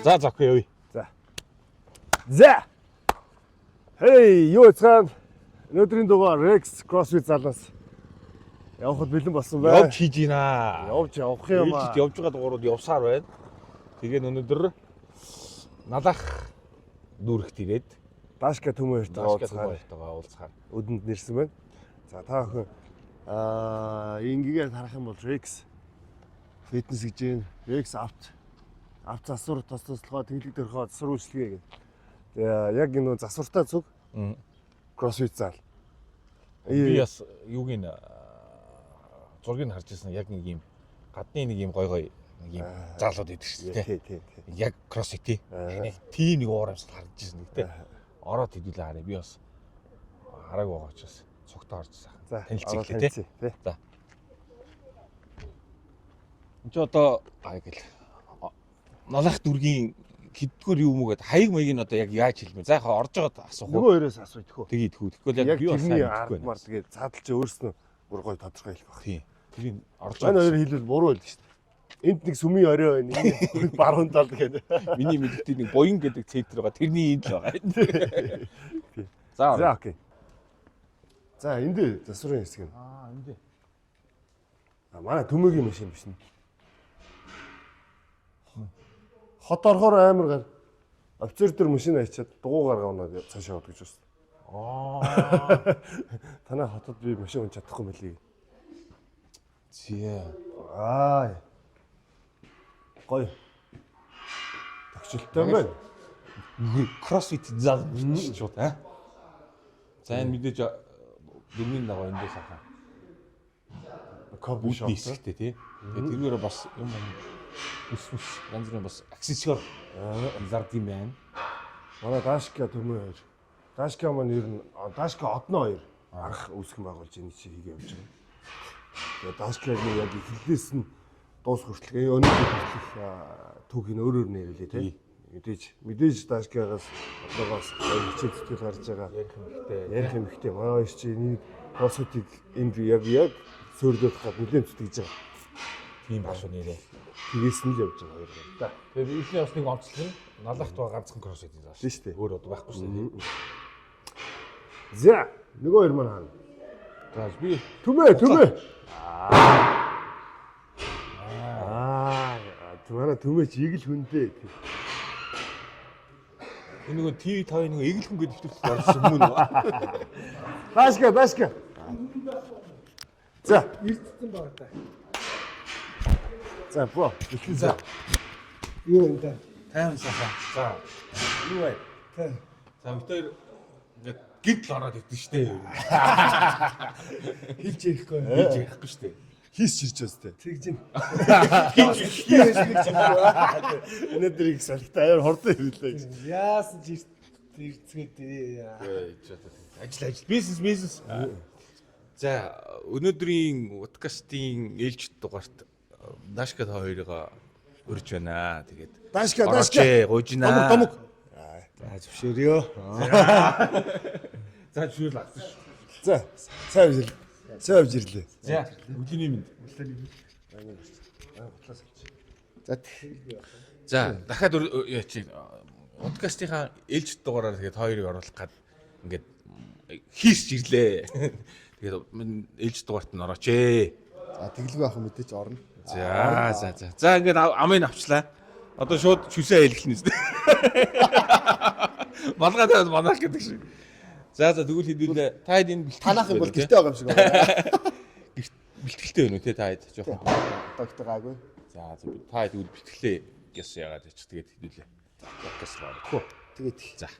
За зохгүй явъя. За. Хей, юу яцгаан? Өнөөдрийн дугаар Rex CrossFit залнаас явхад бэлэн болсон бай. Явж хийж гинэ. Явж явах юм аа. Явж байгаа дугаарууд явсаар байна. Тэгээ өнөөдөр налах дүүрэгт ирээд Дашка төмөөртэй уулзахаар өдөнд нэрсэн байна. За та бүхэн ингээгээр харах юм бол Rex фитнес гэж байна. Rex авт засвар тослогоо тэглэг дөрхөө засвар үйлчлэгээ гэдэг. Яг энэ засвартай зүг CrossFit зал. би бас юугийн зургийг харж ирсэн яг нэг юм гадны нэг юм гой нэг юм заалууд идэв шүү дээ. Тий. Яг CrossFit нэг тийм нэг уур амьсгал харж ирсэн нэг дээ. Ороод хэдүүлээ харъя. Би бас хараг байгаа учраас цогтоо харж байгаа. За танилцъя тий. За. Энд одоо гэл налах дүргийн хэддгээр юу мөгээд хаяг маяг нь одоо яг яаж хэлмэ. За яхаа орж байгаад асуух уу? Нөгөө хоёроос асуух идэх үү? Тэгээ идэхгүй. Тэгэхгүй яг би бас сайн мэдэхгүй байна. Тэгээд цаадал чи өөрснөө бүр гоё тодорхой хэлэх баг. Тийм. Тэрийг орж байгаа. Энэ хоёр хэлбэл буруу хэлдэг шүү дээ. Энд нэг сүмийн орой байна. Энд баруун тал гэдэг. Миний мэддэг нэг боён гэдэг центр байгаа. Тэрний энд л байгаа. За окей. За энд засварын хэсэг нь. Энд. Манай төмөгийн машин биш нь. Хот орохоор амар гар. Офицер дээр машин ачаад дугуй гаргаунаад цаашаа яваад гэж байна. Танай хотод би машин унж чадахгүй мөлий. Зээ. Гоё. Тогтчлолтой байна. CrossFit зал шууд аа. За энэ мэдээж дөрмийн дагуу эндээс ахаа. Кофе шоп тий. Тэгээд тэрүүгээр бас юм ус янз бүрийн бас аксессуар зард юм байна. Манай Дашка төмөө хоёр. Дашка маань ер нь Дашка одноо хоёр анх үүсгэн байгуулж энэ чи хийгээ явж байгаа. Тэгээд Дашкагийн яг эхлэлээс нь дуус хүртэл өнөөдөр хүртэл түүхийг өөрөөр нэрэлээ тий. Мэдээж Дашкагаас одоогоос хичээл зүтгэл гарч байгаа. Ярих юмхтэй. Манай хоёр чи нэг CrossFit-ийг энд яг сөрлөх гад нэлээд зүтгэж байгаа. Тийм ба шүү нэрээ. Тэгээс нь л явж байгаа хоёр байна да. Тэгээд эхний бас нэг онцлог нь налахт байгаа ганцхан CrossFit-ийн зал шүү дээ. Өөр одоо байхгүй шүү дээ. За, нөгөө хоёр маань хаана? За би Төмөө. Манай төмөө чи игэл хүндээ. Энэ нөгөө TV5 нөгөө игэл хүн гэдэг нэвтрүүлэг гарсан юм уу? Дашка. За, эрдцэн баг та. За, бро. За. Юу энэ та? Тайван сахаа. За. Юу вэ? За битээр ингээд гидл ороод идэв штэ. Хэлж ярихгүй. Хэлж ярихгүй штэ. Хийс чирч өстэй. Тэгж юм. Өнөөдөр их салхитай аяар хордоо хэлээ гэж. Яасан ч эрдцгээд Ажил. Бизнес. За өнөөдрийн подкастын ээлжид дугаарт Дашка хоёроо урьж байна. Тэгээд Дашка гуйжина. Томог. За зөвшөөрөө. За зөвшөөрөл авсан шүү. За, сайн авч ирлээ. За өглөөний минь. За дахиад чи подкастынхаа ээлжид дугаараар тэгээд хоёрыг оруулах гад ингээд хийсч ирлээ. Тэгээд ээлжид дугаарт нь орооч ээ. За тэглгүй ах мэдээч орно. За ингээд амын авчлаа. Одоо шууд шүсээ хэлэх нь үстэй. Малгайдаа манах гэдэг шиг. За тэгвэл хэдүүлээ. Та хэд энэ бэлтгэл танах юм бол гэртээ байгаа юм шиг байна. Бэлтгэлтэй байна уу те та хэд жоохон. Догтой гаагүй. За та хэд үл бэлтгэлээ гэс яагаад ч тэгээд хэдүүлээ. Подкаст руу орох. Тэгээд за.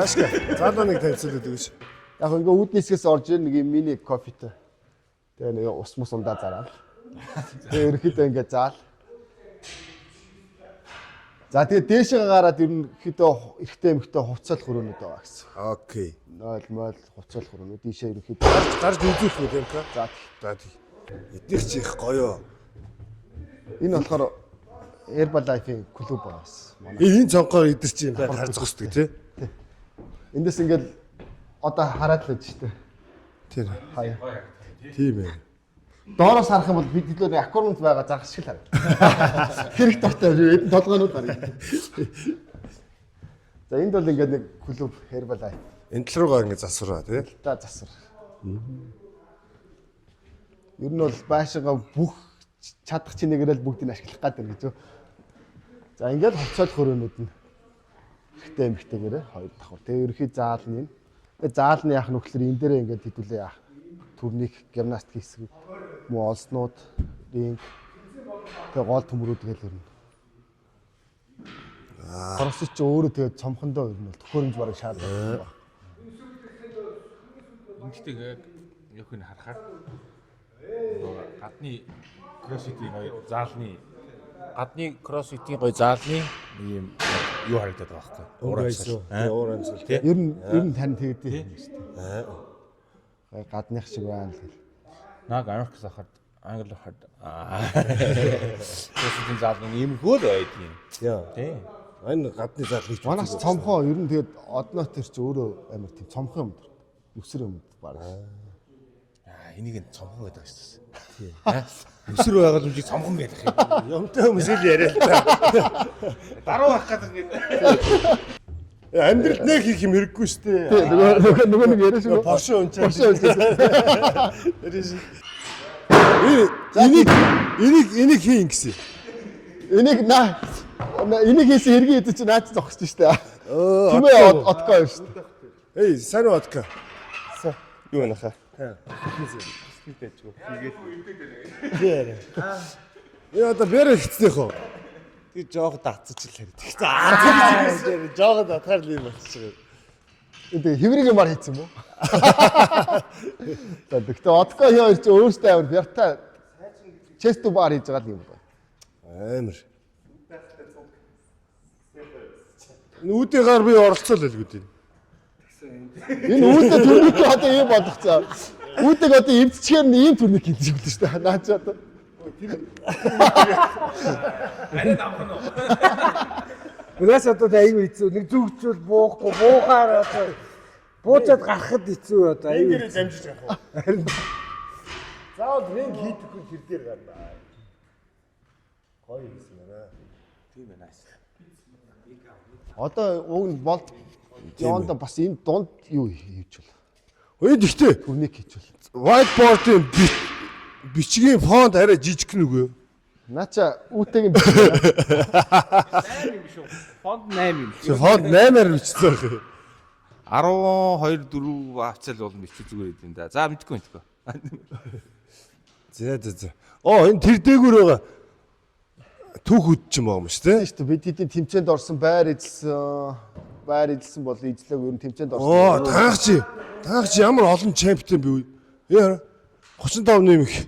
Дашка. Заалаа нэг танилцуулаад өгөөч. Яг ингээ үүднээсгээс орж ир нэг юм мини кофетэй. Тэгээ нэг ус мус ундаа зараад. Тэгээ ерөөхдөө ингээ заал. За тэгээ дээшээ гараад ерөнхийдөө эрэгтэй эмэгтэй хувцал хөрөөнүүд байгаа гэсэн. Окей. Нойл мойл хувцал хөрөөнүүд ийшээ ерөнхийдөө гарч үзүүлэх үү юм та? За. Эднийх ч их гоё. Энэ болохоор Herbalife-ийн клуб байгаас. Манай. Энэ цонхоор идэр чи бай гарч зогсдог тий. Эндээс ингээл одоо хараад л байж штэ. Тэр. Хаяа. Тийм ээ. Доороос харах юм бол бид илүү аквариумд байгаа загас шиг л харагдана. Хэрэг дуртай эдэн толгоонууд харагдана. За энд бол ингээд нэг клуб Herbalife. Энэ тал руугаа ингэ засвараа тий. Та засвар. Ер нь бол байшингаа бүх чадах чинээгээр л бүгдийг ашиглах гэдэг гэж. За ингээд хувцас хөрөөнүүд нь ихтэй эмхтэйгээрээ хоёр давхар. Тэгээ ерөнхий заалны. Тэгээ заалны яах нөхлөр энэ дээрээ ингээд хэдүүлээ яах. Турник, гимнастик хэсэг, муу олснууд, ринг. Тэгээ гол төмрүүд гээл өрнө. Хоросч ч өөрөө тэгээ цомхондоо өрнө бол төхөөрөмж бараг шаардлагатай. Эндтэй яг энэ харахаар гадны кроссфитийн гоё заалны ийм юу харагдаад байгаа байхгүй. Уур амьсгал тий. Ер нь тань тэгдэй юм шүү дээ. Гадных шиг байна л. Наг Америкс хахад англи хад кроссфитийн заалны ийм хөл байдгийн. Яа. Тий. Энэ гадны заал хийж Манайх цомхоо ер нь тэгээд одноо тэр чи өөрөө амар тийм цомхон юм. Нүсэр юм баг. Энийг нь цомхон гэдэг шүү дээ. Өсөр байгаа юм чи цомхон гэдэг юм. Юмтай хүмүүс л яриа л та. Даруу байх гэдэг ингэ. Амьдрал нэг хийх юм хэрэггүй шүү дээ. Нөгөө нэг яриа шүү. Порше унчаа. Энийг хийн гэсэн. Энийг хийсэн хэргийн эд чи наад зогсож штэ. Тэмээ отко шүү дээ. Эй, сайн уу отко? Юу вэ хаа? Яа одоо бэрэ хэцнэх үү? Тэг жоох датцч л харагдав. Жоогод атгаар л юм болчихсон. Тэг хэврэг юм бар хийсэн юм уу? Тэгтээ отко хоёр чи өөртөө амар бярта чест бар хийж байгаа юм байна. Амар. Үүдийн гар би оролцоол байлгүй дээ. Энэ үүдээ төрник одоо юм болгоцоо. Үүдийг одоо эвдчихээр нь ийм төрник хийж өгдөө шүү дээ. Наа чи одоо. Арай намхан уу. Угаас одоо айгүй хэцүү. Нэг зүгчүүл буухгүй, буухаар одоо буучаад гарахад хэцүү одоо айгүй. Энгэрээ дамжиж явах уу? Заавал ринг хийхгүй тэр дээр гарна. Гоё юм байна. Тийм ээ nice. Одоо уг нь болт Жонд бас энэ дунд юу хийж бол. Өөд ихтэй. Турник хийж бол. Whiteboard-ийн бичгийн фонт арай жижиг нүгөө. Наача үүтэйг юм. 8 юм шүү. Фонд 8 юм. Фонт 8-аар бичсэн байх. 12 4 авцал бол бичүү зүгээр идэв да. За мэдгүй. За. Энэ тэр дээгүүр байгаа түүх үдч юм байгаа юм шүү дээ. Тийм шүү дээ. Бид хэдийн тэмцээнд орсон байр эзэлсэн бол эзлээг ер нь тэмцээнд орсон. Оо, таагч ямар олон чемпион бий. Яа 35 нэмэх.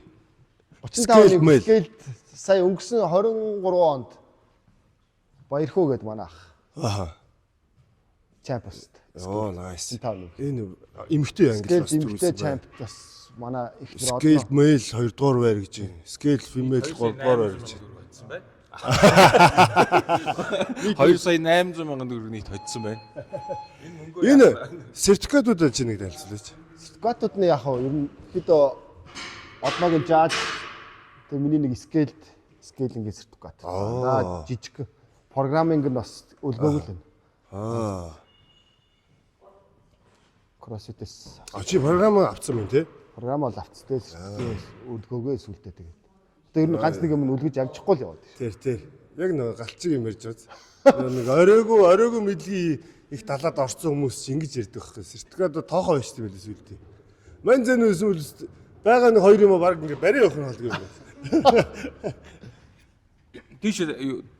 35-ны скейлд сая өнгөрсөн 23 онд Баярхуу гэдэг манай ах. Аа. Чемпионст. Оо, nice. 35. Энэ эмхтэй англи бас эмхтэй чемпион бас манай их тэр Scale male 2 дугаар байр гэж байна. Scale female 3 дугаар байр гэж байна. 2 сая 800 мянган төгрөг нийт хоцсон байна. Энэ сертификатууд аль ч нэг танилцуулаач. Сертификатууд нь яг нь ер нь хэд одоогийн жааж тэг миний нэг скейлингийн сертификат. Жижиг программинг нь бас үлгөөгөл байна. Кроссфитээс. Чи програм авцсан юм тий? Програм бол авцтай үлгөөгөө сүлдээ тэгээд. Тэр нь ганц нэг юм үлгэж амжихгүй л яваад. Тэр. Яг нэг галчиг юм ярьж байгаа. Нэг оройгоо мэдлэгийн их талаад орцсон хүмүүс ингэж ярьдаг байхгүй. Сертификат тоохоо байж тийм байлээ сүлдээ. Мань зэн үсвэл байгаа нэг хоёр юм баг ингэ барай явах нь холгүй юм байна. Тийш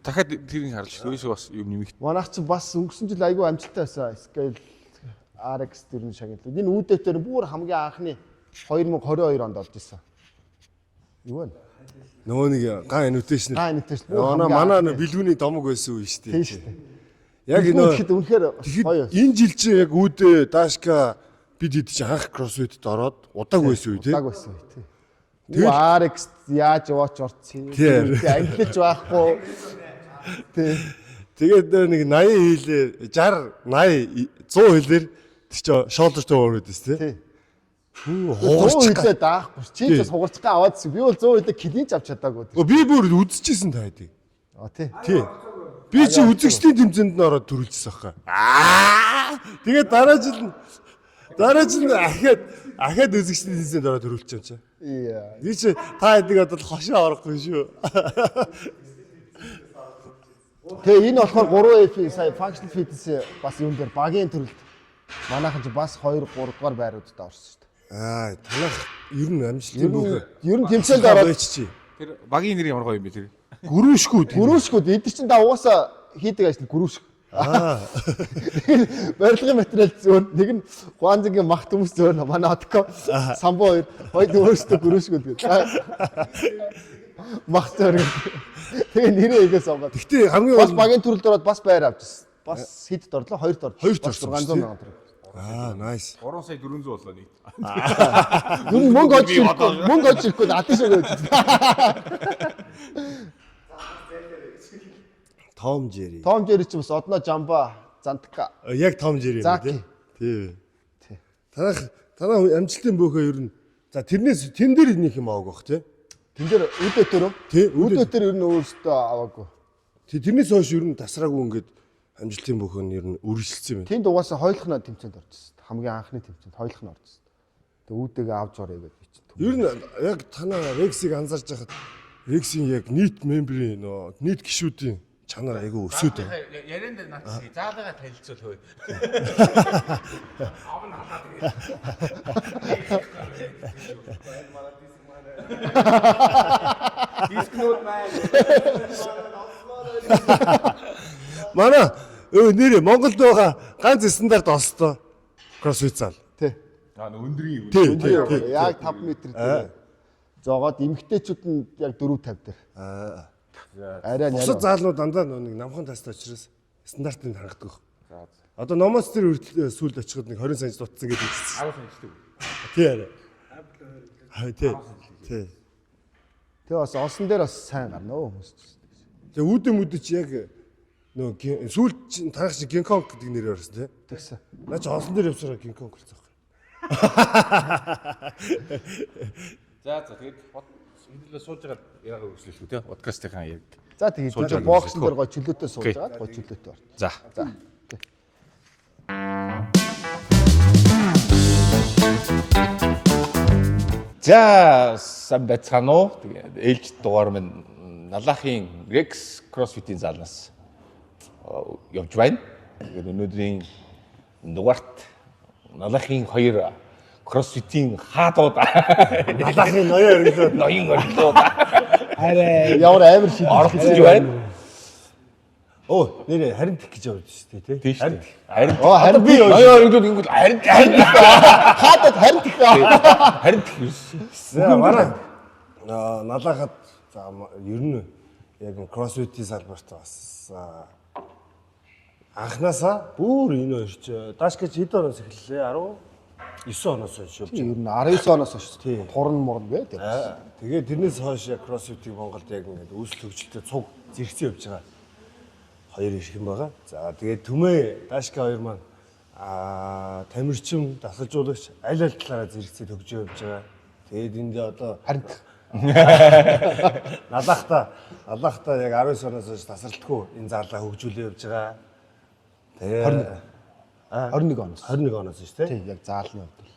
дахиад тэрийг харж тийш бас юм нэмэгт. Манайх ч бас өнгөрсөн жил айгүй амжилттай байсан. Scale RX дэрний шагналыг. Энэ үүдээр бүр хамгийн анхны 2022 онд олж исэн. Юу вэ? Нөгөө нэг ган annotation. Манай бэлгүүний домог байсан үе шүү дээ. Тийм шүү дээ. Яг энэ үнэхээр гоё. Энэ жил чинь яг үүдээ Дашка бид хэд чинь анх кроссфитэд ороод удааг байсан үе тий. Удааг байсан үе тий. RX яаж яваач орцсон. Ангилж байхгүй. Тий. Тэгээд нэг 80 хилээр 60 80 100 хилээр тэр чинь shoulder to over гэдэг тийм. Тий. Хугарч хилээ даахгүй. Чи ч хугарчгаа аваад би бол 100 хилээ клинч авч чадаагүй. Би бүр үзчихсэн та хэдий. Тий. Тий. Би чи үзэгчдийн тэмцээнд нь ороод төрүүлчихсэн байхгүй. Тэгээд дараа жил ахаад үзэгчдийн тэмцээнд ороод төрүүлчих юм чи. Яа. Би чи та хэдийг одоо хошоо орохгүй шүү. Тэгээ энэ болохоор 3F сая functional fitness бас юм дээр багийн төрөлд манайхан ч бас 2 3 дугаар байруудад орсон шүү дээ. Танах ер нь амжилттай бүх. Ер нь тэмцээнд ороод Тэр багийн нэр ямар гоё юм бэ тэр? гүрүүшгүүд эдгээр чинь та угаасаа хийдэг ажил гүрүүшг. Барилгын материал зөөн нэг нь Гуанзгийн мах төмс зөөн манай отко самбо хоёр өөрсдөө гүрүүшгүүд гэдэг. Мах зөөр. Тэгээ нэрээ игээс аваад. Гэхдээ хамгийн бас багийн төрөлд ороод бас байр авчихсан. Бас хэд орлоо? 2-д орлоо. 600 сая төгрөг. Nice. 3 сая 400 боллоо нийт. Юу мөнгө олж ирэхгүй надад шиг байж. Том Jerry. Том Jerry ч бас одноо жамба зантка. Яг Том Jerry юм тий. Тий. Танах амжилтын бөөхөө ер нь за тэрнээс тэн дээр нэг юм авах бах тий. Тэн дээр үүдэтэр үү? Тий. Үүдэтэр ер нь өөрөөсөө аваагүй. Тэрнээс хойш ер нь тасраагүй ингээд амжилтын бөөхөө нь ер нь үргэлжилсэн юм. Тэнд угаасаа хойлохноо тэмцээнд орчихсон. Хамгийн анхны тэмцээнд хойлохноо орчихсон. Тэгээ үүдээгээ авч орё гэж би чинь. Ер нь яг танаа Rex-ийг анзаарч байхад Rex-ийн яг нийт мемберийн нийт гишүүдийн чанар айгүй өсөөд байна. Яриан дээр наад чи заалагаа танилцуул хөөе. Манай нэрээ Монголд байгаа ганц стандарт олстой CrossFit зал. Тий. Өндрийн юу? Тий. Яг 5 м дээр. Зоогоод эмгтээчүүд нь яг 4-5 дээр. Арай нэр. Бусад заалнууд дандаа нэг намхан тастай учраас стандартыг хангадаг. Одоо номоос тэр сүүлд очиход нэг 20 сая дутсан гэдэг үзсэн. 10 санчдаг. Тий арай. Тий. Тэгээ бас олсон дээр бас сайн гарна өө хүмүүс. Тэгээ үүдэмүүдч яг нөө сүүлд танах чи King Kong гэдэг нэрээр орсон тий. Тэгсэн. Наа чи олсон дээр явсараа King Kong болсон байхгүй. За тэгээд хэдүүлээ сууж байгаа яагаад үргэлжлүүлэх үү те подкастынхаа яг. За тэгээд бокс дээр гоо чөлөөтэй сууж байгаа гоо чөлөөтэй орт. За. За сайн байцгаана уу? Тэгээд ээлж дугаар минь Налахын Rex CrossFit-ийн залнаас явж байна. Тэгээд өнөөдрийн дугаарт Налахын 2 CrossFit-ийн хаадууд Налахын ноён ориглоо. Арай ямар амар шийдэж орцож байна. Оо нэрээ харин тэх гэж явж шүү дээ тий. Харин би ноён ориглууд ингэвэл харин хаадад харин тэх. харин тэх. Манай налахад за ер нь яг CrossFit-ийн салбарт бас анханасаа бүр энэ хоёрч дашкач хэд оноос эхэллээ 19 оноос хойш явж Ер нь 19 оноос хойш турн мурн бэ. тэгээд тэрнээс хойш CrossFit-ийг Монголд яг ингээд үүсэл хөгжилтэй цуг зэрэгцэн явж байгаа хоёр ирхэн байгаа. За тэгээд Түмээ Дашка хоёр маань тамирчин, дасгалжуулагч аль талаараа зэрэгцээ төгжөө явж байгаа. Тэгээд энд одоо Харин Аллахта яг 19 оноос хойш тасралтгүй энэ зарлаа хөгжүүлээ явж байгаа. Тэгээд 21 оноос. 21 оноос шүү дээ. Тийм яг заалны хувьд бол.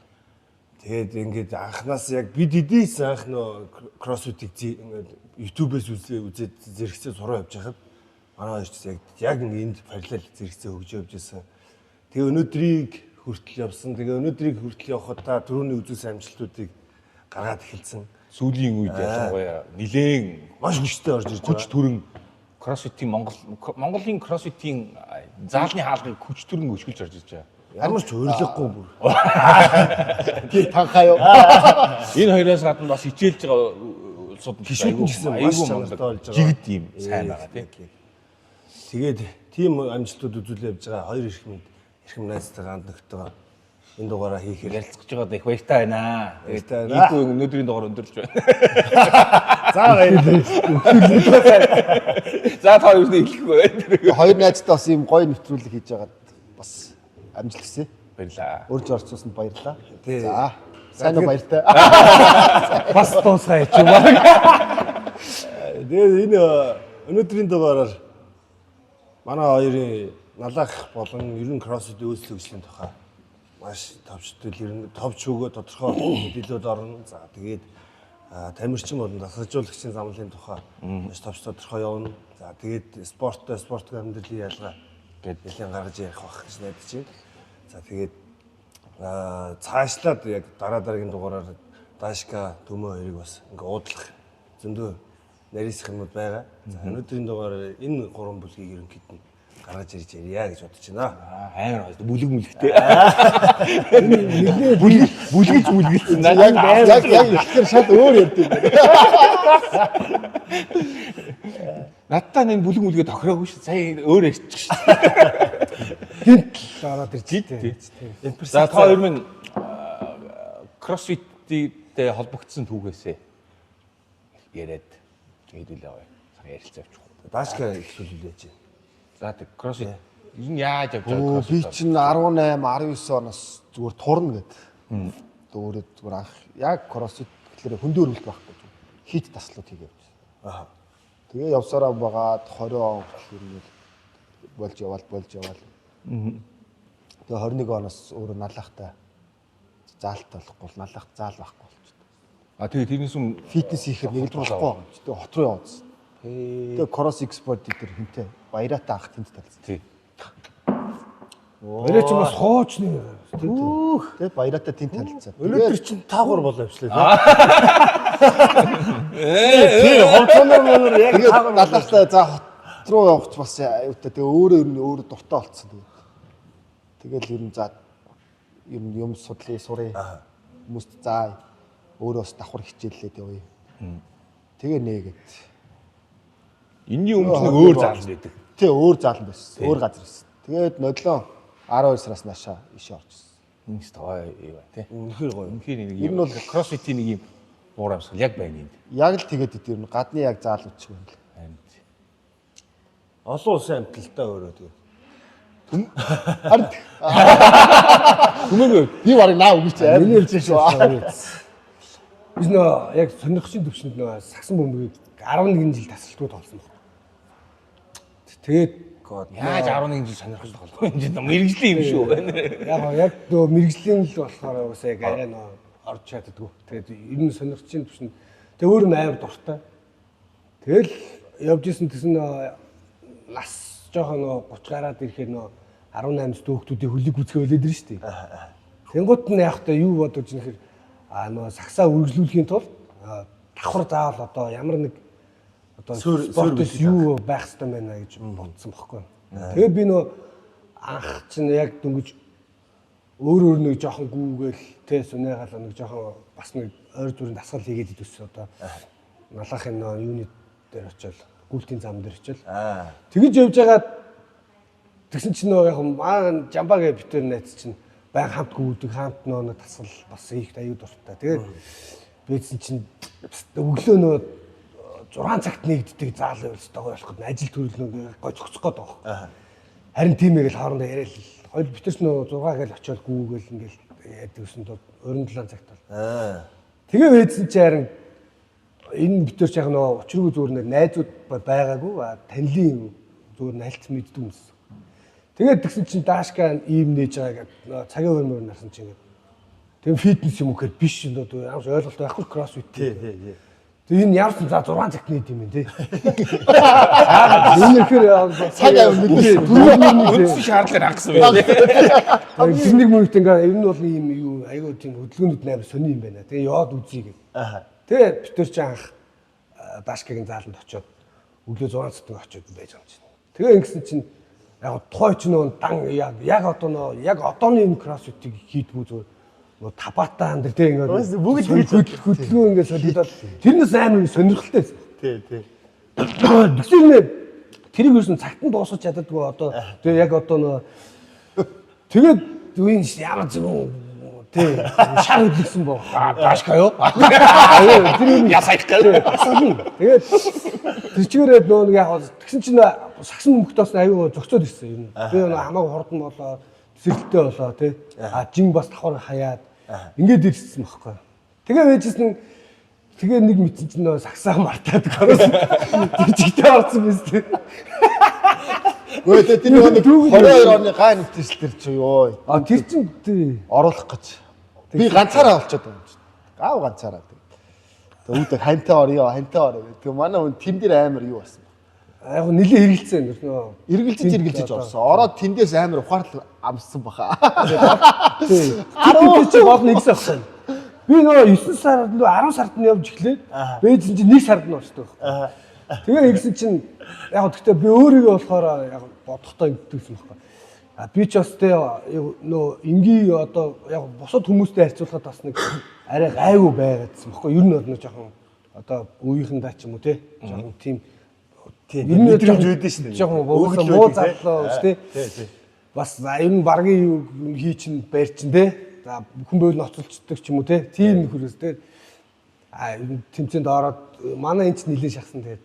Тэгээд ингээд анханаас яг бид эдээс анх нөө CrossFit-ийг ингээд YouTube-ээс үзээд зэрэгцээ сураа явж байхад манай хоёр яг энд параллел зэрэгцээ хөгжөө явж байсан. Тэгээ өнөөдрийг хүртэл явсан. Тэгээ өнөөдрийг хүртэл явхад та түрүүний үзүүлсэн амжилтуудыг гаргаад эхэлсэн. Сүүлийн үед ялангуяа нилээн Маш хүчтэй орж ирж хүч байгаа. төрөн CrossFit-ийн Монголын CrossFit-ийн заалны хаалгыг хүч төрөн өшгөлж орж ирж байгаа. Ямар ч өөрлөхгүй бүр. Тэр танхаа юу? Энэ хоёроос гадна бас хичээлж байгаа улсууд Гишүүд нь гэсэн маш чанартай болж байгаа. жигд юм сайн байгаа тийм. Тэгээд тийм амжилтууд үзүүлээ явж байгаа хоёр эрхэм найзтай ганд нөхдөг. энэ дугаараа хийхээр ярилцж байгаад их баяртай байна. Баяртай байна. Ийдгүй өнөөдрийн дугаар өндөрч байна. за баярлалаа. За та юу хэлэхгүй байна. Хоёр найзтай бас ийм гоё нэвтрүүлэг хийж байгаад бас амжилт хүсье. Баярлаа. Урьж орцсонд баярлаа. Тий. За. Сайн уу баяртай. Бас дуусгая ч юм аа. Тэгээд энэ өнөөдрийн дугаараар манай хоёрын налах болон ер нь кроссфит үйлчлэл хөгжлийн тухай маш товчтой ер нь товч өгөө тодорхой мэдээлэлд орно. За тэгээд тамирчин болон дасгалжуулагчийн замлын тухай маш товч тодорхой явна. За тэгээд спорттой спортгүй амьдралын ялгаа гэдэг нэлийн гаргаж ярих байх гэж найдаж байна. За тэгээд цаашлаад яг дараагийн дугаараар Дашка Төмөө хоёрыг бас ингээ уудлах зөндөө нарийнсх юмуд байгаа. За өнөөдрийн дугаараар энэ гурван бүлгийг ерөнхийд нь гаргаж ирж ярья гэж бодож байна. Амар бүлэг мүлэгтэй. Бүлгэж бүлгэлсэн. Яг ихлээр шал өөр ярьдаг. Надтай нэг бүлэг мүлгээ тохироогүй шүү. Сая өөр ярьчих шүү. Гинт л ороод ирж тий. За та хоёр минь кроссфиттэй холбогдсон түүгээсээ яриад хэдүүлээ гоё. Сар ярилцаа авчих. Дашка их төлөвлөж байна. За тэг кроссфит энэ яаж явж байгаа Оо би кроссфит? чинь 18, 19 оноос зүгээр турна гэдэг. Өөрөө зүгээр анх яг кроссфит гэхлээр хөндөө өрөлт байхгүй зү. Хит таслууд хийгээд. Аа. Тэгээ явсараа багаад 20 он хүртэл болж яваал. Тэгээ 21 оноос өөрөө налахтай заалт болохгүй, налах заал байхгүй болчихсон. А тэгээ тэрнээс өмнө Фитнес хийхээр нэг л болохгүй байгаа юм чи. Тэгээ хот руу явуулсан. Тэгээ кросс экспорт дээр хинтээ баяраатай ах тэнд талцсан. тий. Өөрөө ч бас хуучны тий. Тэгээ баяраатай тэнд талцсан. Өнөөдөр чинь таагаар болоо явчлаа. Тий, хонцоноор мөр яг тэгээ налахтай за хот руу явах ч бас аюутай. Тэгээ өөрөө дуртай болцсон. Тэгэл ер нь за юм судлаа сурыг хүмүүст заа өөрөөс давхар хичээллээд явъя. Тэгээ нээгээд. Энэний өмнө нэг өөр заалан байдаг. Тий, өөр заалан байсан. Өөр газар байсан. Тэгээд нодлоо 12 сараас наашаа иш орчихсон. Энэ стой юу вэ тий. үнэхээр гоё. Үнэхээр нэг Ер нь юм бол кроссфитийн нэг юм уур амьсгал яг байна энд. яг л тэгээд идэв нь гадны яг заал үчих юм л. Харин тий. Олон улсын амталтай өөрөө тэгээ. Харин Түмээгөө би барыг наа өгч амар Миний хэлж шүү. Бид нөө яг сонирхчийн төвчөнд нөө сагсан бөмбөгийг 11 жил тасалтгууд болсон байна. Тэгээд яаж 11 жил сонирхож байгаа юм чинь мэрэгжлийн юм шүү. яг нөө мэрэгжлийн л болохоор уусаа яг арай нөө орж чаддгүй. Тэгээд ер нь сонирхчийн төвчөнд тэг өөр нь амар дуртай. Тэгэл явж исэн гэсэн нас жоохон нөө 30 гараад ирэхээр нөө 18 дүүхтүүдийн хөлийг үзгээ болоод ирж штий. Тэнгуут нь яг та юу бодож нэхэр нөө сагсаа үргэлжлүүлэхийн тулд давхар заавал одоо ямар нэг одоо спортс юу байх хэрэгтэй байна гэж бодсон бохоггүй. Тэгээ би нөө анх чинь яг дөнгөж өөр нэг жоохон гүүгээл тэ сүнэгаал нэг жоохон бас нэг ойр зүрийн дасгал хийгээд идвэссэн одоо налахын нөө юуны дээр очил гүйлтийн зам дээр очил. Тэгэж явж байгаад тэгсэн чинь нөө яг маань жамбагээ битэр найз чинь баян хамт гүйдэг хамт нөө тасгал бас их аюу дуртай. Тэгээд бидсэн чинь өглөө нөө 6 цагт нэгддэг заал явуулсан байгаа болох гэдэг ажил төрөлнөө гой зогсох гээд байгаа. Харин тиймээ л хоорондоо яриад хоёр битэрч нөө 6 гээл очиод гүүгээл ингээл яадаг гэсэн тоо 27 цагт бол. Тэгээ вээдсэн чи харин энэ битэрч яг нөө учиргүй зүгээр найзууд байгаагүй танилын зүгээр нальц мэддэг юмс. Тэгээд тэгсэн чинь Дашка ийм нээж байгаа гэдэг цагийн хөрмөр нарсан чинь тэгээд фитнес юм уу гэхээр биш нөө ямар ойлголт байхгүй кроссфит. Тий. Тэгээд энэ ямар ч за 6 цагт нээд юм бэ тий. Энэ ихэр Цаг аваа мэдээ. Үндсэн шаардлага хангасан байна. Тэрнийг мөрөд ингээ ер нь бол ийм юу айгуу тийм хөдөлгөөнүүд амар сони юм байна. Тэгээ яваад үзье гэх. Тэгээ битэр чи анх Дашкагийн зааланд очиод өглөө 6 цагт очиод байж байгаа юм чинь. Тэгээ ингэсэн чинь яг тухай ч нөө дан яг одоо нөө яг одооны энэ кроссфитийг хийдгүү зүгээр нөө табата андэр тэг ингээд бүгд хөдөлгөөн ингээд солидол тэрнээс амар сонирхолтой. Тий. Тэгсэн тэрийг юусэн цагт нь дуусгаж чаддаггүй одоо тэгээ яг одоо нөө тэгээд үеийн ямар зөв тий. Шар хөдлөсөн боо. Даашка юу? Тэр Ясаах гээ. Тэгээд тэр чигээрээ нөө нэг яг тэгсэн чинь сагсан мөнгөтөөс аюу зөксөд ирсэн юм. Би нөө хамаагүй хурдан болоо, цэцэрлэгтэй болоо тий. Жин бас давхар хаяад ингээд ирсэн байхгүй. Тэгээ байжсэн тэгээ нэг мэдсэн чинь нөө сагсаа мартаад гороос жигтэй орсон биз тий. Өө тэр нэг 22 оны гай нэвтрэл тэр чи ёо. Тэр чинь тий Оруулах гэж. Би ганцаараа олцоод байгаа юм чи. Гав ганцаараа. Тэгээ үүдээ хантай орё. Тэгээ манай хүн тэн дээр амар юу болсон. яг нэлээ эргэлцсэн нөө. Эргэлзэж орсон. Ороод тэндээс амар ухаарлал амссан баха. Тий. Тэр чи гол нэгсэн ахсан. Би нөө 9 сард нөө 10 сард нь явж эхлээд бэйжин чинь 1 сард нь орсон байх. Тэгээ ингэсэн чинь яг гэхдээ би өөрийгөө болохоор яг бодохдоо ингэдэгсэн байхгүй. Би ч бас тэ нөө энгийн одоо яг бусад хүмүүстэй харьцуулахад бас нэг арай гайгүй байгаадсан байхгүй. Ер нь бол жоохон одоо үеийнхэндээ ч юм уу те жоохон тийм ер нь мэдрэмж үүдэн шүү дээ. Жоохон муу задлаа шүү дээ. Бас ер нь баргийн хий чин байр чин те. За хүн бэл ноцолцдог ч юм уу те. Тийм нөхөрөөс те. Тэмцээнд ороод манай энэ ч нэлээд шахсан тэгээд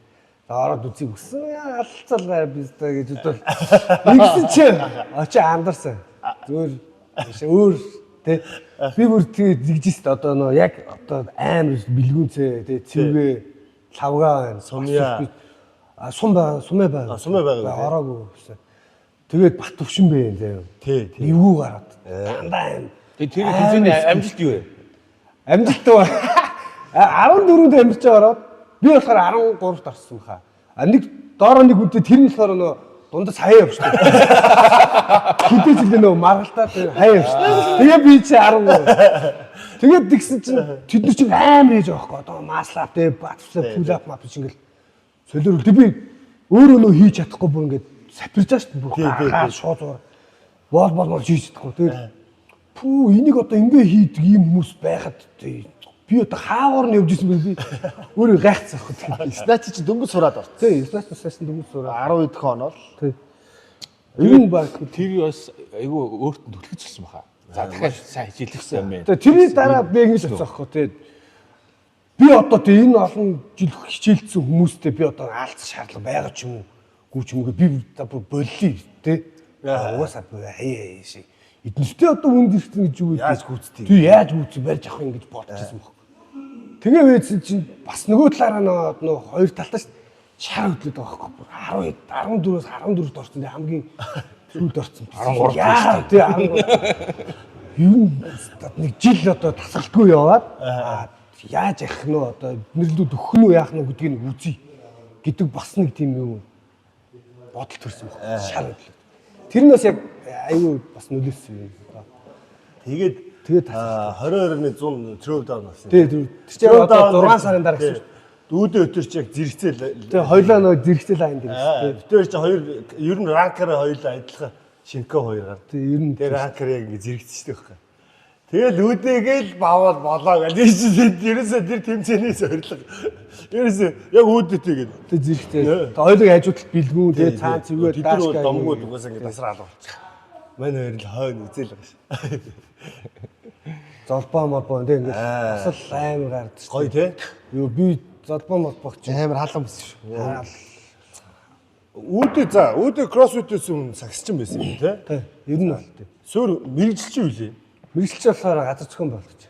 ороод үзье гэсэн алцал бизнес гэж бодвол нэгсэн чи очи андарсан зүгээр өөр тий би бүр тэгээд зигжээст одоо нөө яг одоо амар бэлгүүнцээ тий цэвгээ лавгаа сумья сумэ байгаа ороогүй гэсэн тэгээд бат төвшин бэ заяа тий эвгүй гараад дандаа юм Тэгээ тэр тэмцээний амжилт юу вэ? Амжилт уу 14-нд амжилт ороод би болохоор 13-т орсон хаа. Нэг доороо нэг үнтэй тэр нь болохоор нөө дундас хаяа явчихсан. Хүдэж илээ нөө маргалтаад хаяа явчихсан. Тэгээ би чи 13. Тэгээд тэгсэн чинь тэд нар чинь амар ээж байгаа байхгүй. Одоо маслап те батфлап пулап мап чинь ингээл солиор би өөрөө нөө хийж чадахгүй бүр ингээд сапирж байгаа шүү дээ. Бүр шууд зур. Бол хийж чадахгүй. Тэгээд пүү энийг одоо ингээ хийдэг юм хүмүүс байхад би одоо хаагаар нь явж исэн би өөрөө гайхацсан байхгүй. Снач чи дөнгөж сураад орсон. Тий, снач дөнгөж сураад 12 дэх оноо л. Тий. Энэ баг Тэр бас айгүй өөртөө түлхэж ирсэн баха. За дахиад сайн хичээлсэн юм байна. Тэгээ тэрний дараа би ингэж бодсон байхгүй тий. Би одоо тий энэ олон жил хичээлсэн хүмүүстэй би одоо аалцах шаардлага байгаа ч юм уу. Гүү ч юм уу би бүр боллоо тий. Угаасаа хаяа шиг. Эднэртэй одоо үнд ирсэн гэж юу вэ? Яаж гүйцэтгэв? Тий яаж гүйцэх барьж авах юм гэж бодчихсон байхгүй. Тэгээ вээсэн чинь бас нөгөө талаараа нөө хоёр талтаа шар хөдлөд байгаа байхгүй. 12 14-өөс 14-т орсон. Хамгийн сүүлд орсон. 13 яа тий 13. Юу нэг жил одоо тасалдгүй яваад яаж явах нь одоо нэрлүүд өгөх нь яах нь гэдгийг үзье гэдэг бас нэг тийм юм бодол төрсөн байхгүй. Шар хөдлөд. Тэр нь бас яг аюу бас нөлөөсөн юм. Тэгээд 22-ны 100 трөө даун болсон. Тий, тэр чинь одоо 6 сарын дараа гэсэн. Дүүдээ өтөр чи яг зэрэгцээл. Тэгээ хоёлаа нөгөө зэрэгцээл айн дээр. Өтөр чи хоёр ер нь ранкараа хоёлаа адилхан шинкэ хоёр гар. Тий, ер нь тэр ранкар яг ингэ зэрэгцчихтэй байхгүй. Тэгэл үүдээгээл бавал болоо гэж ерөөсөө тэр тэмцээнээс ойрлого. Ерөөсөө яг үүдээтэй гэдэг. Тий, зэрэгцээл. Хоёлыг хажуудалд бэлгүүн тий цаан цэвгээр даашгаа домгууд угаасаа ингэ тасраа алга. Манай хоёр л хойно үзэл байгаа ш. Золбоо морбоо тий ингээд бас л амар гардаг. Гоё тий. Юу би золбоо морбоо чи амар халуун байсан шүү. Үүдээ кроссфитээс өмнө сагсчин байсан юм тий. тий. Ер нь бол тий. Суур мэрэгжилч юу лээ? Мэргэжилч болохоор газар зохион болгож.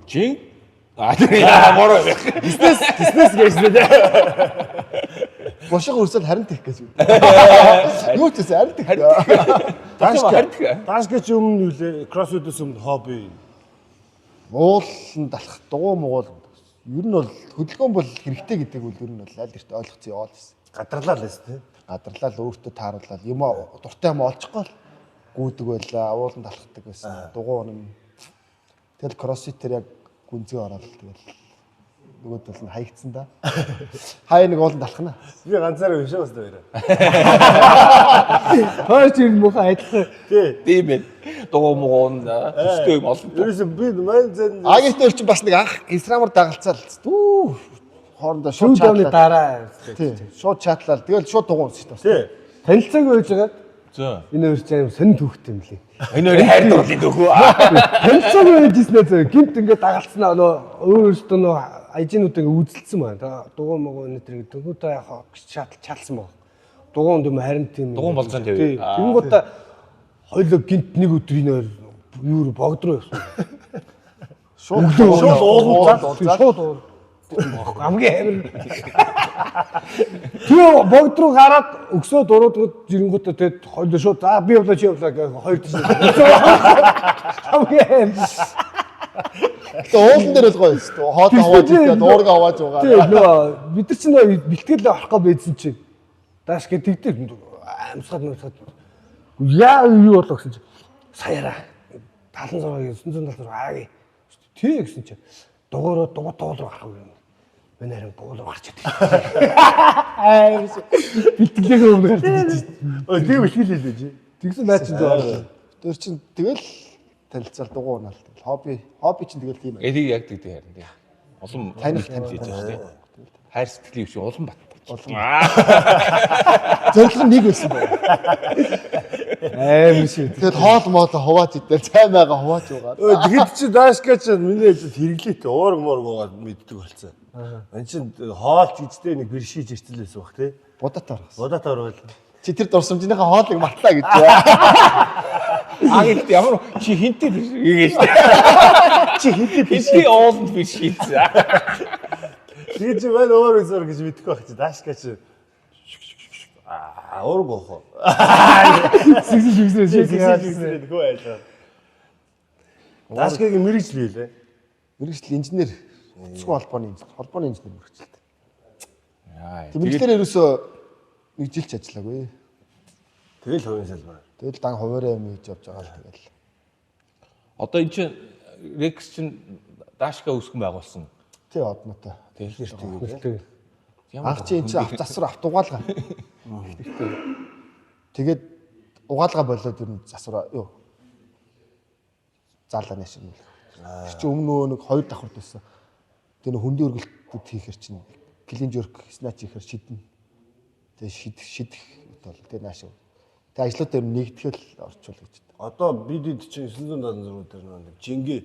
Жин яа мороо. Бизнес гэсэн дээ. Бошиг өрсөд харин тех гэж. Юу ч гэсэн харин тех. Даашгаа чи өмнө юу лээ? Кроссфитээс өмнө хобби. Ууланд алах дугуй мугуул. Ер нь бол хөдөлгөөн бол хэрэгтэй гэдэг үл ер нь бол аль эрт ойлгоцсон яваад байсан. Гадарлаа л байсан тий. Гадарлаа л өөртөө тааруулаад юм дуртай юм олчихгоо л гүйдэг байлаа. Ууланд алхдаг байсан. Дугуй юм. Тэгэл кроссфитээр яг гүнзгий ороод тэгэл нөгөөд бол нь хаягдсан да. Хаяа нэг ууланд алхана. Би ганцаараа биш бас дээрээ. Хоёр чи мөхөө адилхан. Тийм ээ. Дугуй муун төстэй юм олон. Ерөөсөө би маань зэн агитөл чи бас нэг анх инстаграмаар дагалцаал. Дүү хоорондоо шууд чатлал дараа. Тий. Шууд чатлал. Тэгэл шууд дугуй унсчих таа. Тий. Танилцаагүй байж байгаа. За. Энэ хоёр ч аим сонир түүхтэй юм лээ. Энэ хоёр хайр дурлын дөхөө. Танилцсан байжсэн нэ гинт ингээд дагалцсан нөө өөрөөсөө нөө ажинууд ингээд үзэлцсэн байна. Дугуй могоо энэ төр дөнгөтэй яг чалсан баг. Дугуунд юм харин тийм. Дугуун болцсон тавь. Тэнгуудаа хоёул гинт нэг өдрийн юу богд руу явсан. Шууд Шууд хамгийн амир. Тэгээ богд руу гараад өксөө дурууд жирэнгүүтээ тэгээд хоёул шууд за би явлаа чи явлаа гэх хоёр тийш. Хамгийн амир. Тэгээ уулан дээр л гоё шүү дээ. Хоол аваад идээд уурга аваад байгаа. Тэгээ нөө бид нар чинь нөө бэлтгэл авах гэж байсан чинь. Дааш гэ тэгдэг амсгаад. Яа юу болоо гэсэн чинь саяра 76-гийн 976 ааги. Тий гэсэн чинь дугуй руу гарах юм. Манай харин дугуй руу гарч идэв. Бэлтгэлээ өмнө гарч идэв. Тийм бэлтгэл хэлээ чи. Тэгсэн наа чинь дөө. Тэр чинь тэгэл танилцал дугуй унаал. Хобби чинь тэгэл тийм Энийг яг тэгдэг харин тийм. Улам таних хийж байгаа шүү дээ. Хайр сэтгэлийн өвчин улам бат. зорилго нэг байсан байна. Амар шүү. Тэгэл хоол моол хувааж идэл цай майгаа хувааж байгаа. Тэгэхэд чи даашка чи миний ажил хэрэглээтэй уург морг байгаа мэддэг болсон. Ан чин хоолч гэжтэй нэг бэршиж ирцэлээс баг тий. Будат оргосон. Удаа таврал. Чи тэр дурсамжныхаа хоолыг мартаа гэж. Агт ямар чи хинтээ гэж. Чи хинтээ Хинтээ ууланд биш хийцээ. чи чи мань өөр үзэр гэж мэдхгүй байх чи даашка чи. Уург гоохоо. Сэгсэж Хөө айлаа. Даашкагийн мэрэгжил юу лээ? Мэргэжил инженер. Цэцгэн холбооны инженер мэргэжилтэй. Яа. Тэмдэглэлээр ерөөсөө нэг жилч ажиллаагүй. Тэгэл хувийн салбар. Тэгэл дан хуваараа юм хийж явж байгаа л тэгэл. Одоо эн чинь Рекс чинь даашка үүсгэн байгуулсан. Тий однотой. Тэгээд Анх чи энэ чи авт засвар авт угаалгаа. Тэгээд угаалгаа болоод ер нь засвар юу. Заалаа нэш юм. Тэр чи өмнө нэг 2 давхар байсан. Тэгээ нэг хөндийн өргөлтүүд хийхэр чинь клин жорк снач хийхэр шидэн. Тэгээ шидэх бол тэгээ нааш. Тэгээ ажлууд дээр нэгтгэл орчуул гэж. Одоо бид чинь 976 дээр нэг жингээ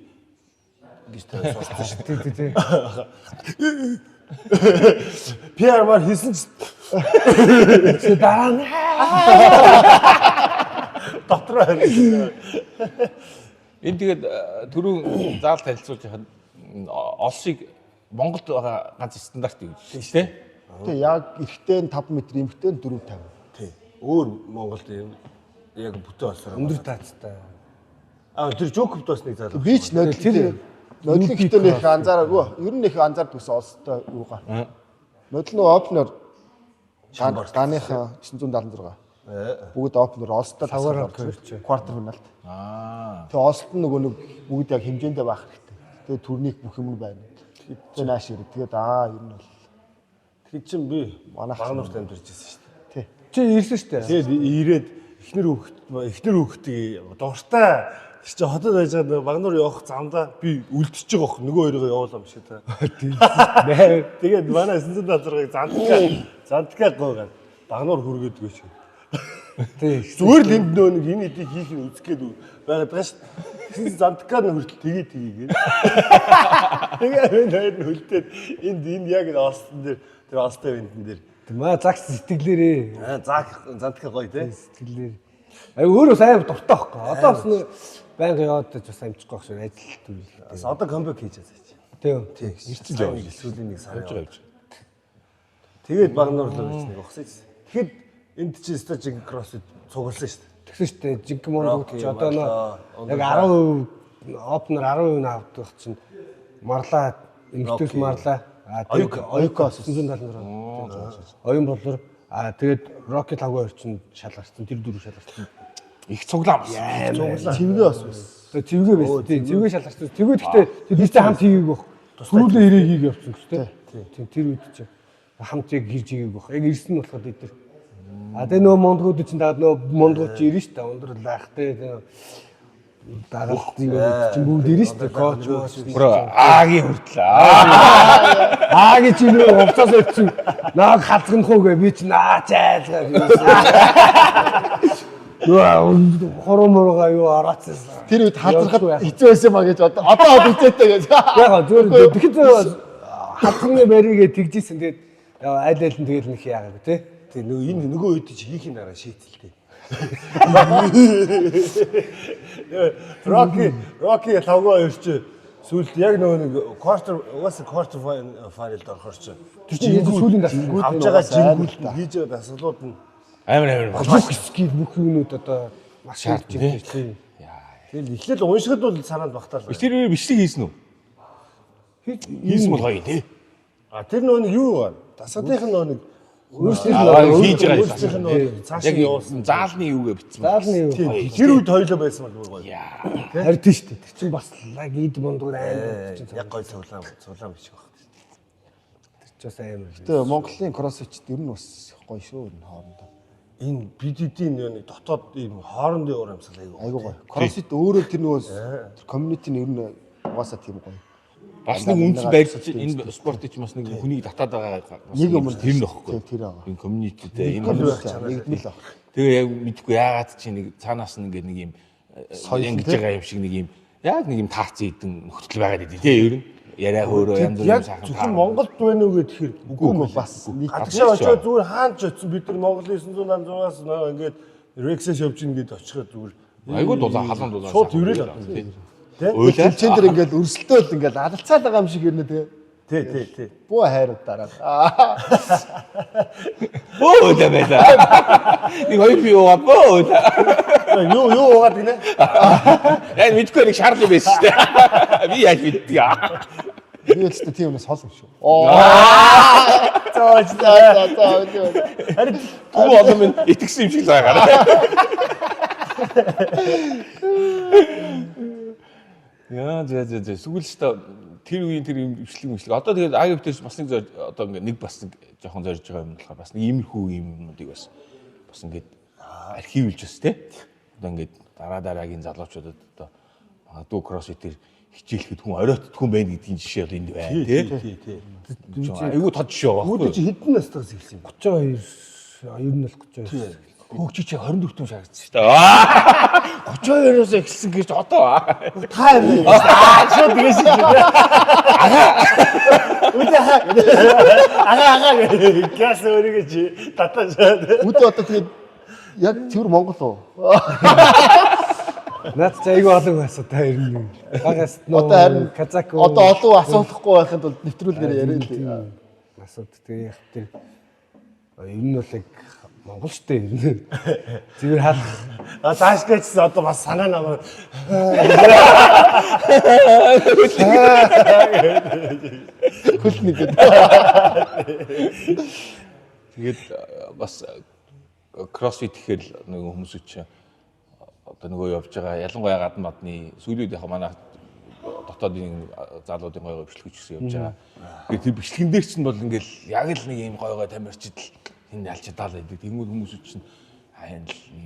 гэж тавьсан шүү дээ. тий. PR мар хийсэн ч Дараа нь дотроо харин. энэ тэгээд түрүүн заал танилцуулж яхад Олсыг Монголд байгаа ганц стандарт юу гэж тий. Тэгээ яг эрэгтэй нь 5 м, эмэгтэй нь 450. Тий. Өөр Монголд юм яг бүтэн олсоор. өндөр таацтай. Тэр Жокопт бас нэг залуу. Би ч нодлын гэхдээ нэг анзаараагүй. Ер нь их анзаардаг гэсэн олстой юугаа. Нодлын опнер ганыхаа 976. Бүгд опнер олстой тасгаар орж квартер финалд. Тэгээ олсд нь нөгөө нэг бүгд яг хэмжээндээ байх хэрэгтэй. Тэгээ турник бүх юм байна. Тэгээ нааш ирээ. Тэгээд ер нь бол тэр чинь би манайх багнуурт амьдарч ирсэн шүү дээ. тий. Чи ирсэн шүү дээ. Тэгээд ирээд эхнэр хүүхдийг дуртай чи хотод байж байгаа багнуур явах замдаа би үлдчихэж байгаа хөх нөгөө хоёроо явуулаа биш та. Тэгээд манай 976-ыг зантгаа гойгаад багнуур хүргээдгүй шүү. Тий. Зүгээр л энд нөө нэг энэ эдийг хийх нь үзэх гээд байгаад байгаа шүү. Тэгсэн зантгаа нь хүртэл тэгээд. Тэгээд энэ хоёр нь хөлтөөд энэ яг олстон дээр тэр олстой винтэн дээр. Маа загс сэтгэлээрээ. Зантгаа гоё тий. Сэтгэлээр. Өөрөө сайн дуртай байхгүй. Одоо бас нэг байнга яваад бас амжихгүй байх шүү. Ажил төрөл. Бас одоо комбек хийж байгаа чи. Тийм. Ирчил явж сүүлийн нэг сар явж. Тэгээд багнуур л гэж нэг ухсаж. Тэгэхэд энд чи стажинг кроссфит цугласан шүү дээ. Тэгсэн шүү дээ. Жинк монгод ч одоо яг 10% опнер 10% авдаг чинь марлаа эмгтээс марлаа. Оюкос 976. Оюун болор тэгээд рокет агуу орчин шалгарсан. Тэр дөрөв шалгарсан. Их цуглаам. Цэвгээ бас байсан. Цэвгээ байсан. Тийм цэвгээ шалгарсан. Цэвгээ гэхдээ тэдний хамт хийгээг баг. Сүүлээ хэрэг хийгээ явсан гэж тийм. Тэр үед чинь хамт яг хэрж хийгээг баг. Яг ирсэн нь болохоор бид нар. Тэгээ нөө мондгууд чинь даад нөө мондгууд чинь ирнэ шүү дээ. Өндөр лайхтай дагалт чинь бүгд ирнэ шүү дээ. Коуч Аагийн хүртэл. Аагийн чинь нөө хувцас өгсөн. Нааг халзгнах уу гэ би чинь наа зайлгаа. Нөө хоромороо юу араацсан. Тэр үед халтрахад хэцүү байсан маа гэж одоо хэцээтэй гэж. Яг зүгээр тэгэхэд хатны баригээ тэгжсэн. Тэгээд аль аль нь тэгэл нөх яагаад тий. Тэг энэ нөгөө үед чи хийхин дараа шийдэлтэй. Рокки тавгаа ирч сүүлд яг нөгөө нэг quarter final-д орохоор чи Тэр чинь сүүлийн дасгал авж байгаа жингүүл хийж байгаа дасгалууд нь амар бүх скил бүх юмнууд одоо маш шаардж байна тий. тэгэл эхлээл уншихад бол санаанд багтаал. Тэр бичлэг хийсэн үү? Хийсэн бол гоё тий. Тэр нөгөө нэг юу вэ? Дасгалынх нь нөгөө нэг хийж байгаа цааш нь явуулсан. Заалны юугээ битсэн. Заалны юу. Тэр үед хоёлоо байсан бол гоё. Харин тийш тий. Тэр чинь бас лаг ид мондгоор амар чинь Яг гоё цуглаан биш баг. тэр ч бас амар. Тэгээ Монголын кроссфит ер нь бас гоё шүү энэ хоорондоо. Энэ BDD-ийн нэг дотоод ийм хоорондын уур амьсгал Айгуу гоё. Кроссфит өөрөө тэр нөгөө тэр комьюнити нь ер нь угаасаа тийм гоё. Бас нэг үндэс барьж энэ спортыг ч бас нэг хүнийг татаад байгаа Нэг юм тэр нөхгүй. тэр аа. Энэ комьюнититэй энэ Нэгдмэл аа. тэгээ яг мэдгүй яагаад чи нэг цаанаас нь ингээд нэг юм ингэж байгаа юм шиг нэг юм яг нэг юм таарсан хэдэн нөхцөл байгаад идэв тий ер нь яриа хөөрөө янз бүрийн яг сайхан зөвхөн Монголд байна уу гэхээр үгүй бас нэг гадшаа очоод зүгээр хаанч очсон бид нар Монголын 900-аас ингээд Рексэс явж ийн гэд очиход зүгээр айгуу дулаан халуун дулаан шууд ирэл тий. тэмцэн дээр ингээл өрсөлдөөл ингээл алалцаад байгаа юм шиг ирнэ тий. Бөө хайрууд дараад. Оо да байла. Нэг хоёр би яваа боо. Юу уугаад гинэ? Яг мэдгүй нэг шаарл юм байсан шүү дээ. Би яаж мэддэг аа. Би ч тийм юмс хол юм шүү. Зооч. Харин Түр олон минь итгэсэн юм шиг л байгаа. Яа зэ сүгэлстэ тэр үеийн тэр юм өвчлэг. Одоо тэгээд АГФ-ээс бас нэг одоо нэг бас нэг жоохон зорж байгаа юм болохоор бас нэг иймэрхүү юмнуудыг бас ингээд архивлж бас тий. Одоо ингээд дараагийн залуучуудад одоо магадгүй кроссфитээр хичээлэхэд хүн оройтдох хүн байна гэдгийн жишээ бол энд байна тий. Айгуу тод жишээ байгаа. Үүдээ чи хэдэн настайгаас ирсэн юм? 32 ер нь бол 32. Хөгжиж 24 түн шаардсан шүү дээ. 32-оос эхэлсэн гэж одоо Та юм. Шууд тэгээс юм. Ага газ өөрийгөө чи татаад. үдэ одоо тэгээд яг тэр Монгол уу? Наад чи айгүй олон байсан та ер нь. Багаас Одоо харин казак одоо олон асуулахгүй байхад бол нэвтрүүлгээр яриа л дээ. асууд тэгээ яг тэр ер нь бол яг Монгол штэ ер нь. Зүгээр хаалх. Таашгайчсан одоо бас санаа намаа. Хөл нэг гэдэг. тэгээд бас кроссфит гэхээр нэг хүмүүс үуч одоо нөгөө явж байгаа ялангуяа гадна мадны сүүлийн манай дотоодын залуудын гой бичлэгч гэсэн явж байгаа. Тэгээд тэр бичлэгэн дээр чинь бол ингээл яг л нэг юм гой тамирчид л энэ ялчдаал байдаг. Тэнгүүд хүмүүс чинь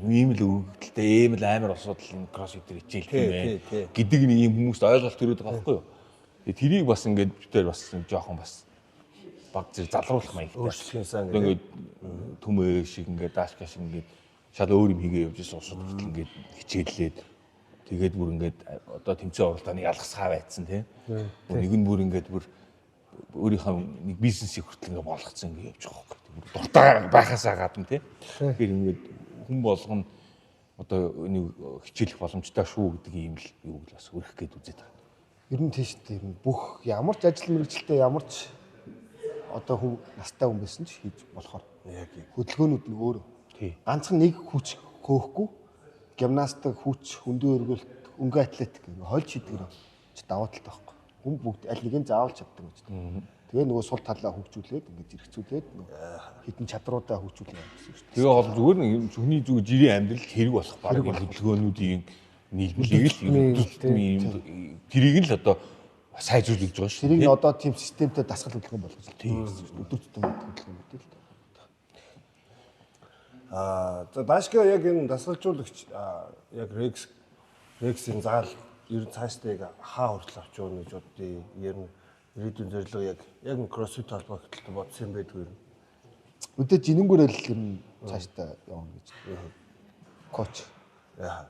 ийм л өгөгдөлтэй ийм л амар асуудал энэ кроссфит дээр хичээлх юм байна гэдэг нэг юм хүмүүст ойлголт төрөд байгаа байхгүй юу. Тэгээд тэрийг бас ингээд битээр бас жоохон бас баг зэрэг залруулах маягтай. Өөрчлөхөөсөө ингээд түмээ шиг ингээд даашка шиг ингээд шал өөр юм хийгээ явж ирсэн усууд хүртэл ингээд хичээллээд тэгээд бүр ингээд одоо тэмцээн оролдооныг алгасгаа байцсан тийм. Нэг нь бүр ингээд бүр өөрийнхөө нэг бизнесийг хүртэл ингээд болгоцсон ингээд явж байгаа байхгүй. Дуртай байхаасаа гадна тийм. Тэгэхээр ингээд хүн болгоно одоо нэг хичээлэх боломжтой шүү гэдэг юм л юу л бас өрөх гээд үзээд байгаа. Ер нь тийш тийм бүх ямар ч ажил мэргэжилтэд ямар ч одоо хүн настай хүн байсан ч хийж болохоор яг хөдөлгөөнүүд нь өөр. Ганцхан нэг хүч хөөхгүй гимнастик хүч, хөндөө өргөлт, өнгө атлетик ингээ хольж хийдгэр ч даваа талтай байхгүй. Хүн бүгд аль нэг нь заавал чаддаг гэж. Тэгээ нөгөө сул талаа хөгжүүлээд ингээ зэрэгцүүлээд хитэн чадруудаа хөгжүүлээд гэсэн шүү дээ. Тэгээ бол зүгээр нэг хүний зүгээр жирийн амьдрал хэрэг болох баг хөдөлгөөнүүдийн нийлбэлийг л тэрийг л одоо сайжруулж байгаа шүү. Тэрийг одоо тийм системтэй дасгал хөдөлгөөн болгож байна. Тийм өдөр тутмын хөдөлгөөнүүд л. За даашка яг энэ дасгалжуулагч яг Рексийн заал ер нь цаашдаа яг хаа хүртэл авч явна гэж боддгийг ер нь ирээдүйн зорилго яг кроссфит холбоо хөтөлбөр бодсон юм байдгүй юм. Өдөө жинэнгүүрэл ер нь цаашдаа явна гэж. коуч. Яа.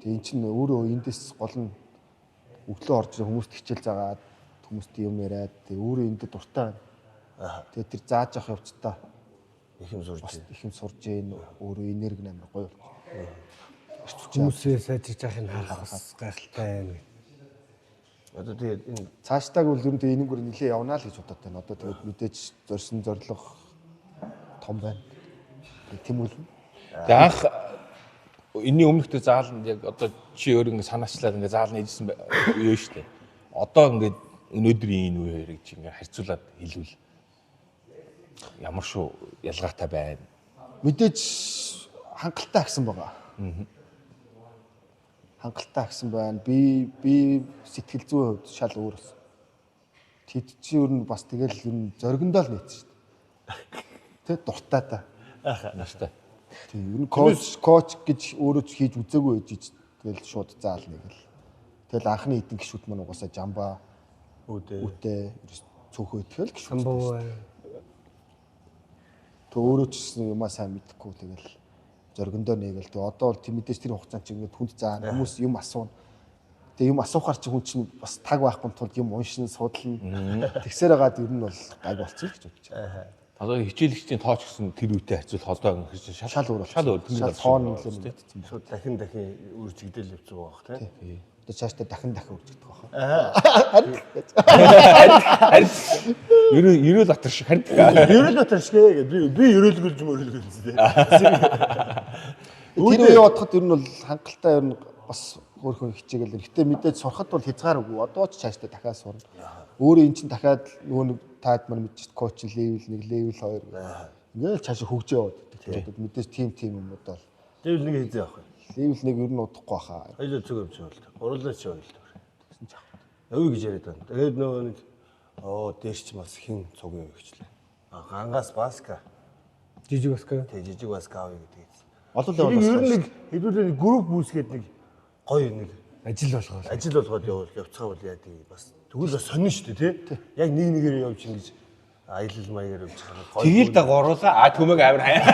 Тэгээ эн чинь өөрөө эндээс гол нь өглөө орж ирэх хүмүүст хичээл заагаад хүмүүст юм яриад тэгээ өөрөө эндээ дуртай байна. Тэгээ тэр зааж явах явцдаа Их юм сурж. их юм сурж ийн өөрөө энерги амар гоё. Хүмүүсээ сайжирж явахыг харах бас гайхалтай байна. Одоо тэгээд энэ Цаашдааг бол ер нь тэгээ энэгээр нэлээ явнаа л гэж бодоод байна. Одоо тэгээд мэдээж зорьсон зорилго том байна. Тийм үл. Тэгээ анх энэний өмнөхтэй зааланд яг одоо чи өөр ингэ санаачлаад ингэ заална хийжсэн юу шүү дээ. Одоо ингэ өнөөдрийн энэ үеэр гэж ингэ харьцуулаад хэлвэл ямар шүү ялгаатай байна. Мэдээж хангалттай гэсэн байгаа. Хангалттай гэсэн байна. Би сэтгэл зүйн хувьд шал өөр болсон. Тэд чи ер нь бас тэгэл ер нь зоригндоо л нийцсэн шүү дээ. Тэ дуртай та. Настай. Тийм ер нь коуч гэж өөрөө ч хийж үзээгүй гэж тэгэл шууд заална гэл. Тэгэл анхны эдэн гişүүд маань угаасаа жамба үтэй цөөхөө тэгэл гişүүд. Самбуу. Тэ өөрөө ч юмаа сайн мэдхгүй тэгэл зоригндоо нэгээл. Тэ одоо бол тийм мэдээж тэр хугацаанд чи ингээд хүнд заана хүмүүс юм асууна. Тэ юм асуухаар чи хүн чинь бас таг байхгүй тулд юм уншин судлана. Тэгсээр гаад ер нь бол гайг болчих гэж бодож байна. Одоо хичээлэгчдийн тооч гэсэн тэр үетэй харьцуул одоо Шал өөр. шал өөр. Шал тоон нэлээд мэдсэн. шууд дахин үржигдэл явцсан байх тийм. Одоо цаашдаа дахин үржигдэх байх. Ерөөл батар шиг хард. Ерөөл батар шиг би ерөөлгөлж мөрөлгөлж тийм. Тэр үе бодоход ер нь бол хангалттай ер нь бас хөөрхөн хичээгээл. Гэтэ мэдээж сурахад бол хязгааргүй. Одоо ч цаашдаа дахиад сурна. Өөрөө эн чинь дахиад нөгөө нэг таад мань мэдчих коуч левел 1, левел 2 ингээл цаашаа хөгжөө яваад байдаг. Мэдээж тим юмуд бол Левел 1 хийзээ авах. левел 1 ер нь удахгүй хаа. Хоёул зүг явж байгаа л. Гурлаач яваа л. Тэгсэн ч авах. Явъя гэж яриад байна. Тэгээд нөгөө нэг дээш ч бас хин цуг юм ихчлээ. Гангаас баска. Жижиг баска. Тэг жижиг баска авъя гэдэг. Олон Ер левел нь нэг хэдүүлээ групп үүсгээд нэг гоё нэг Ажил болгоо. ажил болгоод явцгаа бол яа тий бас тэгвэл бас сонин шүү дээ тий. Яг нэг нэгээр явж ингэж аялал маягаар явж байгаа. Тэгээл да гуруулаа төмөг амир хаяа.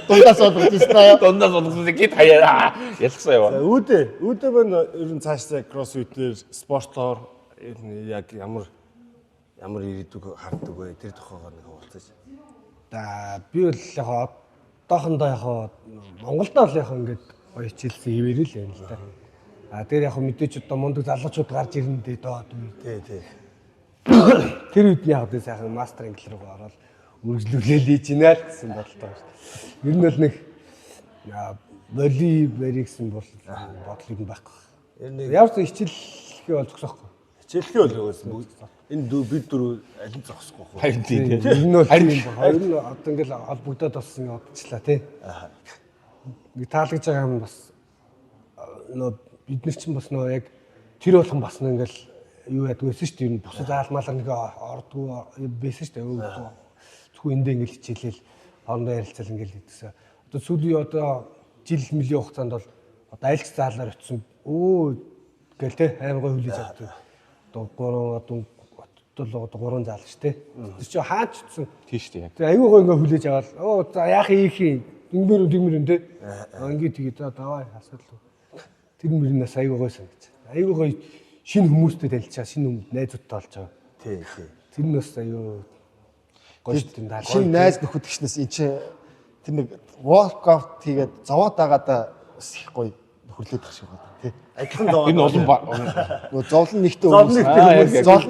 дундаас олгож ирсэн аа. Дундаас болгосон гит хаяа. Ялгсан яваа. Үүдээ байна ер нь цаашдаа кроссфитээр спортоор яг ямар ирээдүг харддаг вэ? Тэр тухайгаар нэг хавуулцаач. За би бол яг одоохондоо яг Монголдоо л яг ингээд гоё хичээлсэн хിവэрэл байна л да. Тэр яг мэдээч одоо мундаг залуучууд гарч ирнэ дээ доод үе. Тий. Тэр үед яг одоо сайхан мастер англи руу ороод үргэлжлүүлээл хийж гинэ л гэсэн бодолтой байна. Ер нь бол нэг воли гэсэн бодол юм байхгүй. Ямар ч хичээлхээ бол зогсоохгүй. Хичээлхээ бол өгөөсөн. Энэ бид дөрөв аль нь зогсохгүй хөө. Харин тийм. Энэ нь бол тийм хоёр нь одоо ингээл холбогдоод болсон явуулчлаа тий. Нэг таалагдж байгаа юм бас нөө бид нар чинь бас нөө яг тэр болгон бас ингээл юу ядг байсан шүү дээ. Ер нь бусад заалмалар нэг ордгоо байсан шүү дээ. Зөвхөн эндээ ингээл хичээлэл хоорондоо ярилцал ингээл хийдсэн. Одоо сүүлийн одоо жил мөлийн хугацаанд бол одоо айлч заалаар очсон. Гэл тий амар гой хүлээж авдаг. Одоо 3 заал шүү дээ. Тэр чинь хаач утсан. Тийш дээ. Тэр аюу гой ингээ хүлээж аваад за яах юм тэгмэр тий. Ингээ тэгээ за давай асуудал. Тэр мөрнөөс аюу гой санагч. Аюу гой шинэ хүмүүстэй танилцаа шинэ хүмүүс найзуудтай болж байгаа. Тий. Тэр нь бас аюу гой шүү дээ. Шинэ найз нөхөд гişнээс эн чи тэр нэг workout хийгээд зовоод байгаадаа бас их гоё хөрлөөд тах шиг байна тий. Адилхан доо. Энэ олон Нөгөө зовлон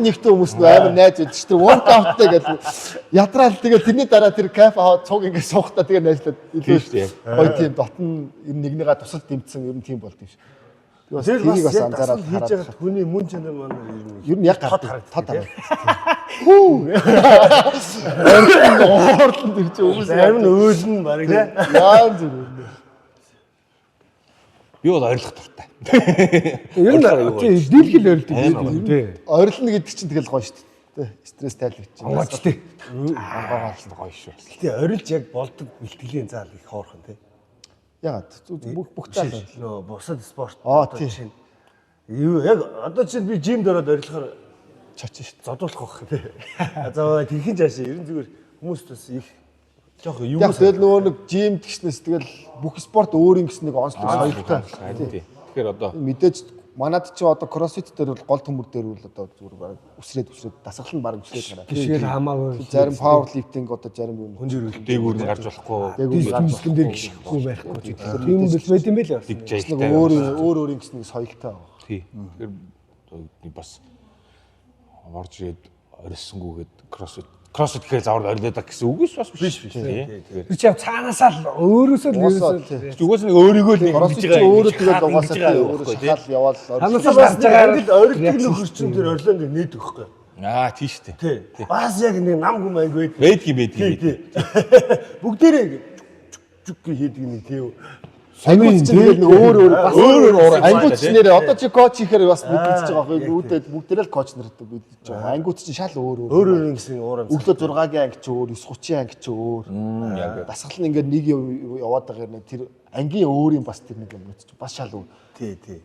нэгтэй хүмүүс амар найз байдаг шүү дээ. Workout-тэй гэдэг ядраал тэгээд тэрний дараа тэр кафе аваад цуг ингээд суухтаа тэгээд найзлаад илүү шүү дээ. Гоё тийм дотн ер нь нэгнийгээ тусал дэмцсэн ер нь тийм болд юм шиг. Тэр бас анзаараад хийж байгаа хүний мөн чанар маань ер нь яг тод харагдав. Оорлон тэр чинь хүмүүс зарим нь өөлн баг тий. яа зүр. би бол ойрлох дуртай. Ер нь дийлхэл ойрлдог тий. Ойрлно гэдэг чинь тэгэл гоё шүү дээ. Стресс тайлбарч. Онгооч тий. Ангаагаалт гоё шүү. Гэтэ орилж яг болдог бэлтгэлийн заал их хоорхон тий. Ягаад бүх заал Нөө бусад спорт тий. жишээ нь юу яг одоо чинь би жимд ороод орилохоор чач шүү дээ. зодуулах байх тий. За тэгхэн жаашаа ерэн зүгээр хүмүүст бас их Жохо Яг юу тэгэл нөгөө нэг жим гиснээс тэгэл бүх спорт өөрийн гэсэн нэг онцлог соёлтой. Тэгэхээр одоо Мэдээж манад чи одоо кроссфит дээр бол гол төмөр дээр бол одоо зүгээр баг үсрээд дасгал нь баг үсрээд гараа. Гişгэл хамаагүй. Зарим пауэр лифтинг одоо зарим юм дээгүүр нь гарч болохгүй. Дискэн дээр гიშгэхгүй байхгүй ч гэдэг. Тийм бэл байт юм байл. нэг өөрийн гэсэн нэг соёлтой байгаа. Тий. Тэгэхээр бас орж ирээд орилсонгүйгээд кроссфит гэхээр заавар орилоо гэсэн үг бас биш. Тэгээд Тэр чи цаанаасаа л өөрөөсөө л ерөөсөө зүгээс нэг өөрийгөө л Кроссфит чи өөрөө тэгэл угаасаа өөрөө шахал яваал цаанаасаа гарч байгаа орилдог нөхөрчин тэр орилоо ингэ нээд өгөхгүй. тий штэ. Тий. Бас яг нэг нам хүм анги байд. Мэдгий. Бүгдээрээ ингэ чүк хийдэг нэг тий. Ангууд чинь тэгэл нэг өөр бас өөр ангууд чинь нэрээ одоо чи коуч хийхээр бас мэдчихэж байгаа байхгүй үүдээд бүгдээрээ л коуч нартай мэдчихэж байгаа. Ангууд чинь шал өөр гэсэн уур юм. өглөө 6-гийн анги ч өөр 9:30-ийн анги ч өөр. Дасгал нь ингээд нэг яваад байгаа юм тэр ангийн өөрийн бас тэр нэг юм чи бас шал өөр. Тий.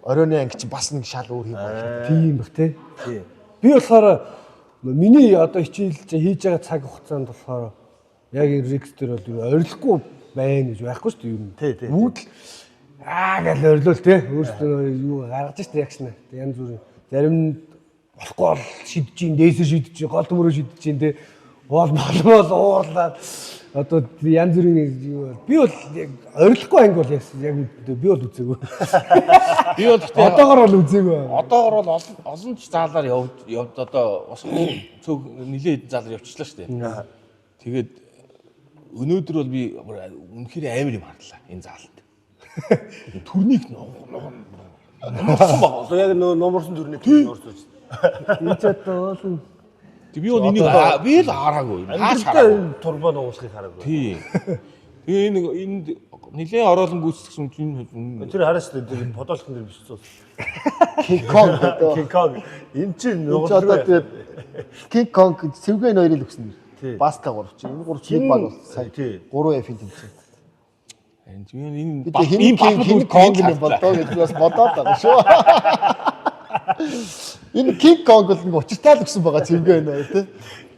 Оройны анги чи бас нэг шал өөр юм байна. тийм бах тий. Би болохоор миний одоо хичээл хийж байгаа цаг хугацаанд болохоор яг рекс дээр бол орилохгүй байна гэж байхгүй шүү дээ юм. Бүгд л гэл орилол тий. Өөрсдөө юу гаргаж штэ реакшн. Янз бүрийн зарим нь болохгүй бол шидэж ин дээсээ шидэж ин гол төмөрөө шидэж ин тий. Уул болмол уурлаад одоо янз бүрийн би бол яг орилохгүй анги бол яг би бол үзээгүй. Би бол Одоогор бол үзээгүй. Одоогор бол олон ч заалаар явд одоо бас цөг нилээ заалаар явчихлаа шүү дээ. Тэгээд өнөөдөр бол би үнэхээр амар юм харлаа энэ зааланд. Төрнийг номорсон баг. Одоо яг номорсон төрнийг номорсон. Энд одоо бол би бол энийг би л хараагүй. Хааш хараагүй. Турбаа нуусхийг хараагүй. Тий. Тэгээ нэг энд нилээ ороолон гүйцэтгэсэн юм. Тэр хараач тэр подолхон дээр биш цус. King Kong. Энд чинь одоо тэгээд King Kong цэвгэн хоёрыг өгсөн. Баска 3 чи энэ 3 чи баг бол сая 3F-ийн тэмцээн. Энэ King Kong-ийн болдоо гэж бас бодоод байгаа шүү. Энэ King Kong бол нэг учиртай л өгсөн байгаа цэвгэн байна тий.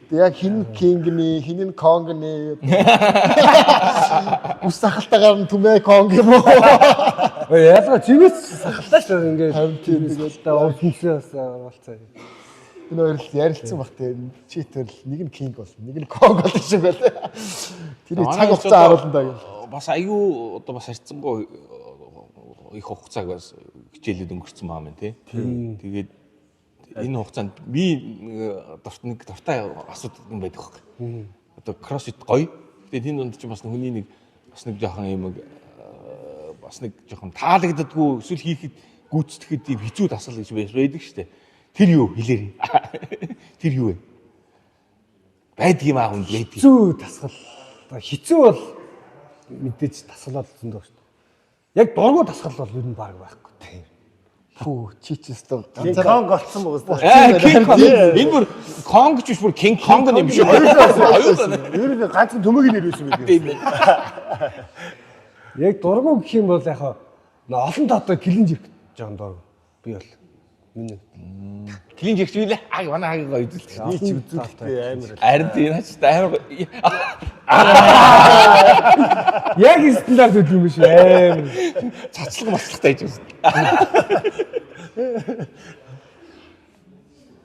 Тэг яг хин King-ний, хин нь Kong-ний ус сахалтаагаар нь түмээ Kong юм уу? яалгаа чимээс сахалтай шүү ингээд тэгээд өвсөнсөө бас болцоо. Энэ хоёр л ярилцсан баг те. Чи тэр нэг нь King бол нэг нь Kong бол шиг байлаа. Тэр цаг хугацаа харуулна даа гэл. Бас аюу одоо бас харьцангуй их хугацааг бас хичээлээд өнгөрцөн баа мэн тий. Тэгээд энэ хугацаанд би нэг дуртай асуудал юм байдаг хөөх. Одоо кроссфит гоё. Тэгээд энэ донд чи бас хүний нэг бас нэг жоохон юм бас нэг жоохон таалагддаггүй эсвэл хийхэд гүйцэтгэхэд тийм хэцүү дасгал гэж байдаг шүү дээ. Тэр юу хэлээрээ. Тэр юу вэ? Байдгийм аа хүнд байдаг. Хэцүү дасгал. Хэцүү бол мэдээж дасгалаад зөндөө шүү дээ. Яг дургу дасгал бол ер нь баг байхгүй тийм. Фүү чи ч өстө King Kong голцсон байгаа шүү. Энэ бүр Kong гэж биш бүр King Kong юм шиг. Хоёулаа. Ер нь ганцхан төмөгийн нэр байсан байдаг. Яг дургу гэх юм бол яг олон таатай клинж ирэх жоон дургу. Би бол миний Клинж ихч үлээ. Манай хагийн гоё үзүүлдэг. Би ч үзүүлэхтэй амар. Харин тийм наач амар. яг стандарт үгүй юм шиг амар. Цацлаг маслахтай гэж үзсэн.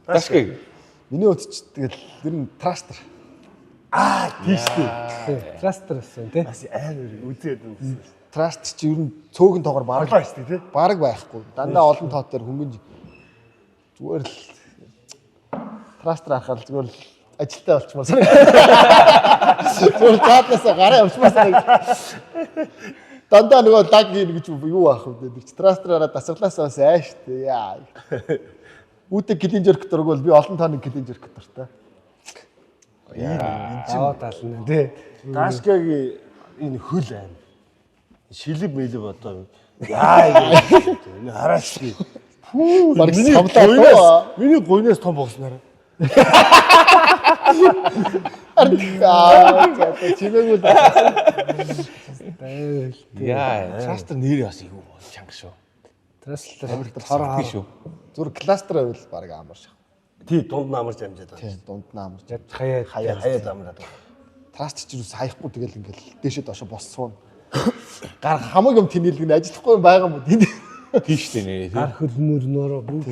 Ташгүй. миний хувьд ч тэгэл ер нь трастер. Тийш тий. Трастер гэсэн тий. Бас амар үзээд үзсэн. Траст чи ер нь цөөхөн тоогоор баг Баглаа шүү дээ тий. баг байхгүй. Дандаа олон тоотоор хөнгөн зүгээр л трастер харахад зүгээр л ажилтаа болчмаар санагдав. Зүгээр цаатлаасаа гараа явчмаар санагдав. Дандаа нөгөө даг гин гэж юу аах вэ? Трастераараа дасгалаасаа бас ааш тээ. Яа. Үүдэ клинжерк дургвал би олон тооны клинжерк дуртай. Аа тална тий. Дашкагийн энэ хөл аим. Шилэг мэлэг одоо яа энэ хараач тий. Баг савлаа. Миний гойноос том болсноор. Чимээгүй. Яа, трастер нэр бас юу чанга шүү. Трастер Хараа шүү. Зүр кластер байвал баг амар шах. Тий дунд намарч амжаад байгаа. Тий дунд нь амарч. хаяа Хаяад амраад байгаа. Трасч ч юу саяхгүй тэгэл ингээл дээшээ доошо босцсон. Гар хамаг юм тэнэлгэн ажиллахгүй байгаа юм уу тийм. тийш дээ нэрээ. Гар хөлмөр нөрөө бүх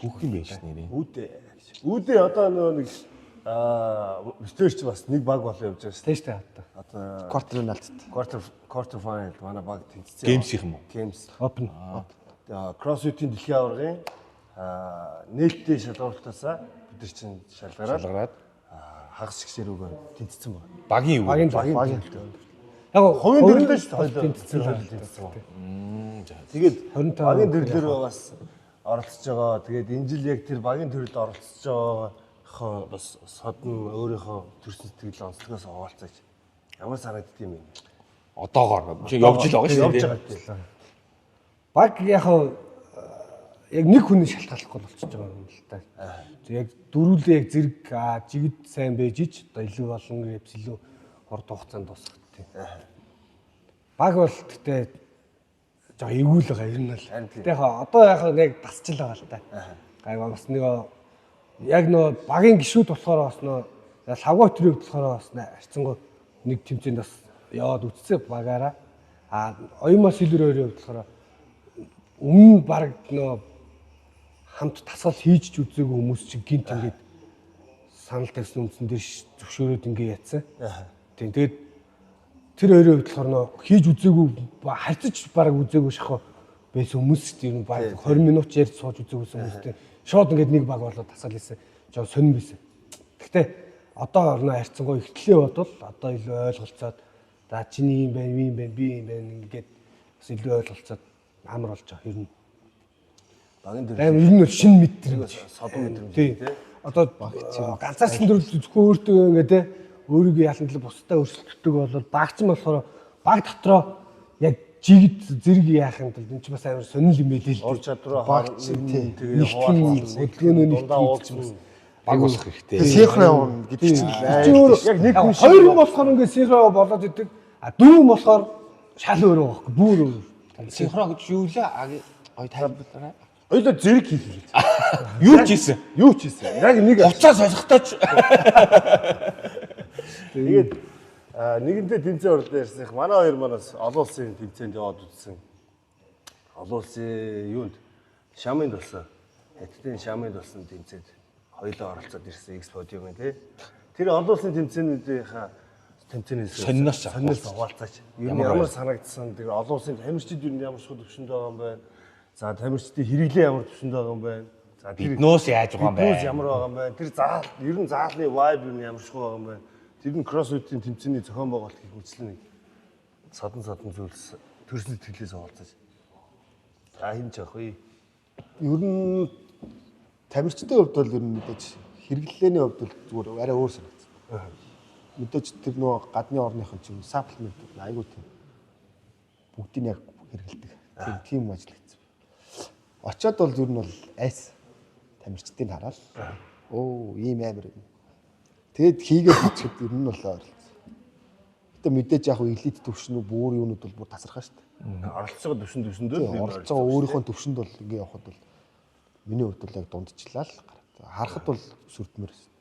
Бүх юм байж нэрээ. Үүдээ одоо нэг стейч бас нэг баг болоо явж байгаа шүү. тийм шүү дээ. Одоо Квартер quarter final манай баг тэнцсэн. Геймсийнх юм уу? Games. Open. CrossFit-ийн дэлхийн аваргын нээлттэй шалгуулалтаасаа бид нар чинь шалгараад хагас гişэрүүгээр тэнцсэн байна. Багийн юу? багийн Яг Хувийн дэрлэлээ шүү дээ. тэнцсэн байна. Тэгээд 25 багийн төрлөөр бас оролцож байгаа. Тэгээд энэ жил яг тэр багийн төрлөд оролцож байгаагаа бас содон өөрийнхөө төрсөн сэтгэл онцлогоос хуваалцаж ямар санагдд юм бэ? Одоогоор чи явж л байгаа шүү дээ. Баг яг нэг хүний шалтгааллахгүй болчихж байгаа юм л та. Яг дөрүүлээ яг зэрэг жигд сайн байж ич одоо илүү болон репс илүү хурд хугацаанд дуусгах тийм. Баг бол гэхдээ жоо эвгүй л байгаа ер нь л. Гэтэ одоо яг тасч л байгаа л та. Гайваа бас нэг яг нөө багийн гişүүд болохоор бас нөө лавга төрөв болохоор бас харьцангуй нэг тэмцээнд бас яваад үтцээ багаараа. Оюмаа сэлэр өөрөө болохоор өмнө баг нөө хамт тасгал хийж ч үзээгүй хүмүүс чинь гинт ингээд санал тавьсан үндсэн дээр зөвшөөрөөд ингээд яатсан. Тийм тэгээд тэр хоёрын хувьд болохоор нөө хийж үзээгүй харьцаж баг үзээгүй шахаа байсан хүмүүс тийм баг 20 минут ярьж сууж үзээгүйсэн хүмүүстэй шууд ингээд нэг баг болоод тасгал хийсэн. Жоо сонирн байсан. Гэхдээ одоо орно харьцангуй ихтлээ бодвол одоо илүү ойлголцоод за чиний юм байна, би юм байна ингээд бас илүү ойлголцоод амар болж байгаа ер нь. Багийн төрлөөр Ер нь шинэ мэдрэмж, содон мэдрэмж тий. Одоо ганцаарчлан төрөл зөвхөн өөртөө ингээд те өөрийгөө ялантлаа бусдаа өрсөлддөг болол багч нь болохоор баг дотроо яг жигд зэрэг яахын тулд энэ ч бас амар сонирхол юм байлээ л. ур чадвараа багч тий. тэгээд хөдөлгөөнөө дундаа уулзсан Баг болох хэрэгтэй. Синхрон явна гэдэг чинь яг нэг хүн хоёр хүн болохоор ингээд синхрон болоод идэг. Дөрөв болохоор шал өөрөө байхгүй. Бүр өөр. Синхрон гэж юу лээ? Ой тайлбарлаарай. Хоёулаа зэрэг хийлээ. Юу ч хийсэн? Юу ч хийсэн. Яг нэг Уцаа солихтаач. тэгээд нэгэнтээ тэмцээн орлоо ярьсан. Манай хоёр манаас олон улсын тэмцээнд яваад үзсэн. Олон улсын юунд шамын тулсан. Хятадын шамын тулсан тэмцээнд хоёулаа оролцоод ирсэн эксподиумын тий. Тэр олон улсын тэмцээнээс Сонноос хаваалцаач. Ямар санагдсан. Тэр олон улсын тамирчид юу ямар шууд төвшөнд байгаа юм байна. За тамирчдын хэрэглээ ямар төвшөнд байгаа юм байна. За биднөөс яаж байгаа юм бэ? Биднөөс ямар байгаа юм байна. Тэр заал ер нь заалны vibe юм ямар шиг байгаа юм байна. Тэр нь CrossFit-ийн тэмцээний зохион байгуулалт гэх мэтлэн нэг садан зүйлс төрсөн сэтгэлээс хаваалцаач. За хин ч ах вэ? ер нь тамирчдын хувьд бол ер нь мэдээж хэрэглээний хувьд бол зүгээр арай өөр санагдсан. Мэдээж тэр нөгөө гадны орныхон чинь саплмент айгуу тийм бүгдийг яг хэрэгэлдэг. Тийм ажиллагдсан. Очоод бол ер нь бол айс тамирчдыг хараад ийм амар юм. Тэгэд хийгээд хийхэд ер нь бол ойрлцсон. Гэтэ мэдээж яг элит төвшнүү бүр юунууд бол бүр тасархаа шүү дээ. Оролцоо төвшөндөө оролцоо өөрийнхөө төвшөнд бол ингээ явахад бол миний хувьд бол яг дундчлаа л харахад бол сүрдмэр байсан.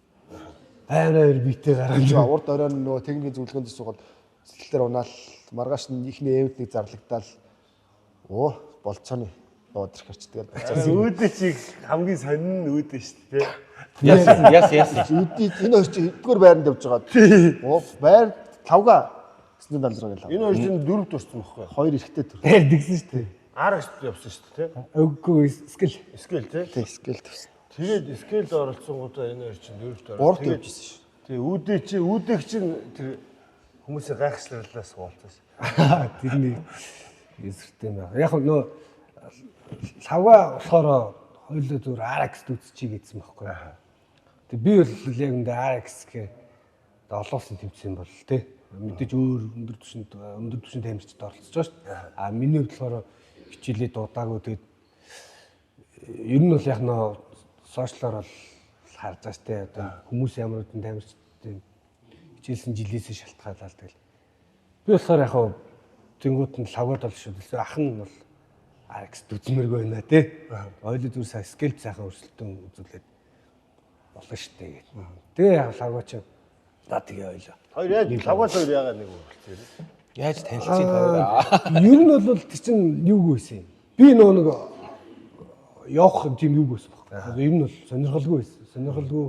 Амар битээ гараад. Урд оройн нөгөө техникийн зөвлөгөөнд суугаад сэтгэлээр унаал маргааш нь ихний эвд нэг зарлагдаад болцооны яваад ирэх хэрчдэг. үүдээ чи хамгийн сонин нь үүдээ шүү дээ. Яс. Үдий энэ хоёр чи хэдгээр байранд явж байгаа. Байр тавга гэсний далраа гэлээ. Энэ хоёр чинь дөрөв төрсөн байхгүй. Хоёр эрэхтэй төр. Дэгсэн шүү дээ. Арагт явсан шүү дээ. Үгүй скил. Скел тий. Тэг скел төс. Тэгээд скелд оролцсонгуудаа энэ хоёр чинь дөрөвт орсон. Урд явжсэн шүү. Тэгээ үүдээ чинь тэр хүмүүсийн гайхшларлаас уулзсан шүү. Тэрний эсэртэй байна. Яг нөө лавга болохоор хоёулаа зүгээр RX үзчихье гэсэн байхгүй. Тэг би бол яг энэ RX гэх олон улсын тэмцээн бол тий. Мэдээж өөр өндөр түвшинд тамирчид оролцож байгаа шүү дээ. Миний хувьд болохоор хичээлээ дуудаагүй тэгээд ер нь бол яг нөө сошиалар бол харж байгаа шүү дээ. Одоо хүмүүс ямар нэгэн тамирчдын хичээлсэн жилээс шалтгаалаад тэгэл. Би болохоор яг тэнгуут нь лавгад бол шүү дээ. Ах нь бол RX үзмэргүй байна тий. Ойлоо зүр скелп сайхан өрсөлдөөн үзүүлээд болно шүү дээ. Тэгээ яг лавга чинь За тэгээ ойлоо. Хоёр яаж лавгал хоёр яагаад нэг болчихсон юм. Яаж танилцсан тавиараа. Ер нь бол тэр чинь юу байсан юм. Би нэг явах тийм юу байсан баг. Ер нь бол сонирхолгүй байсан. Сонирхолгүй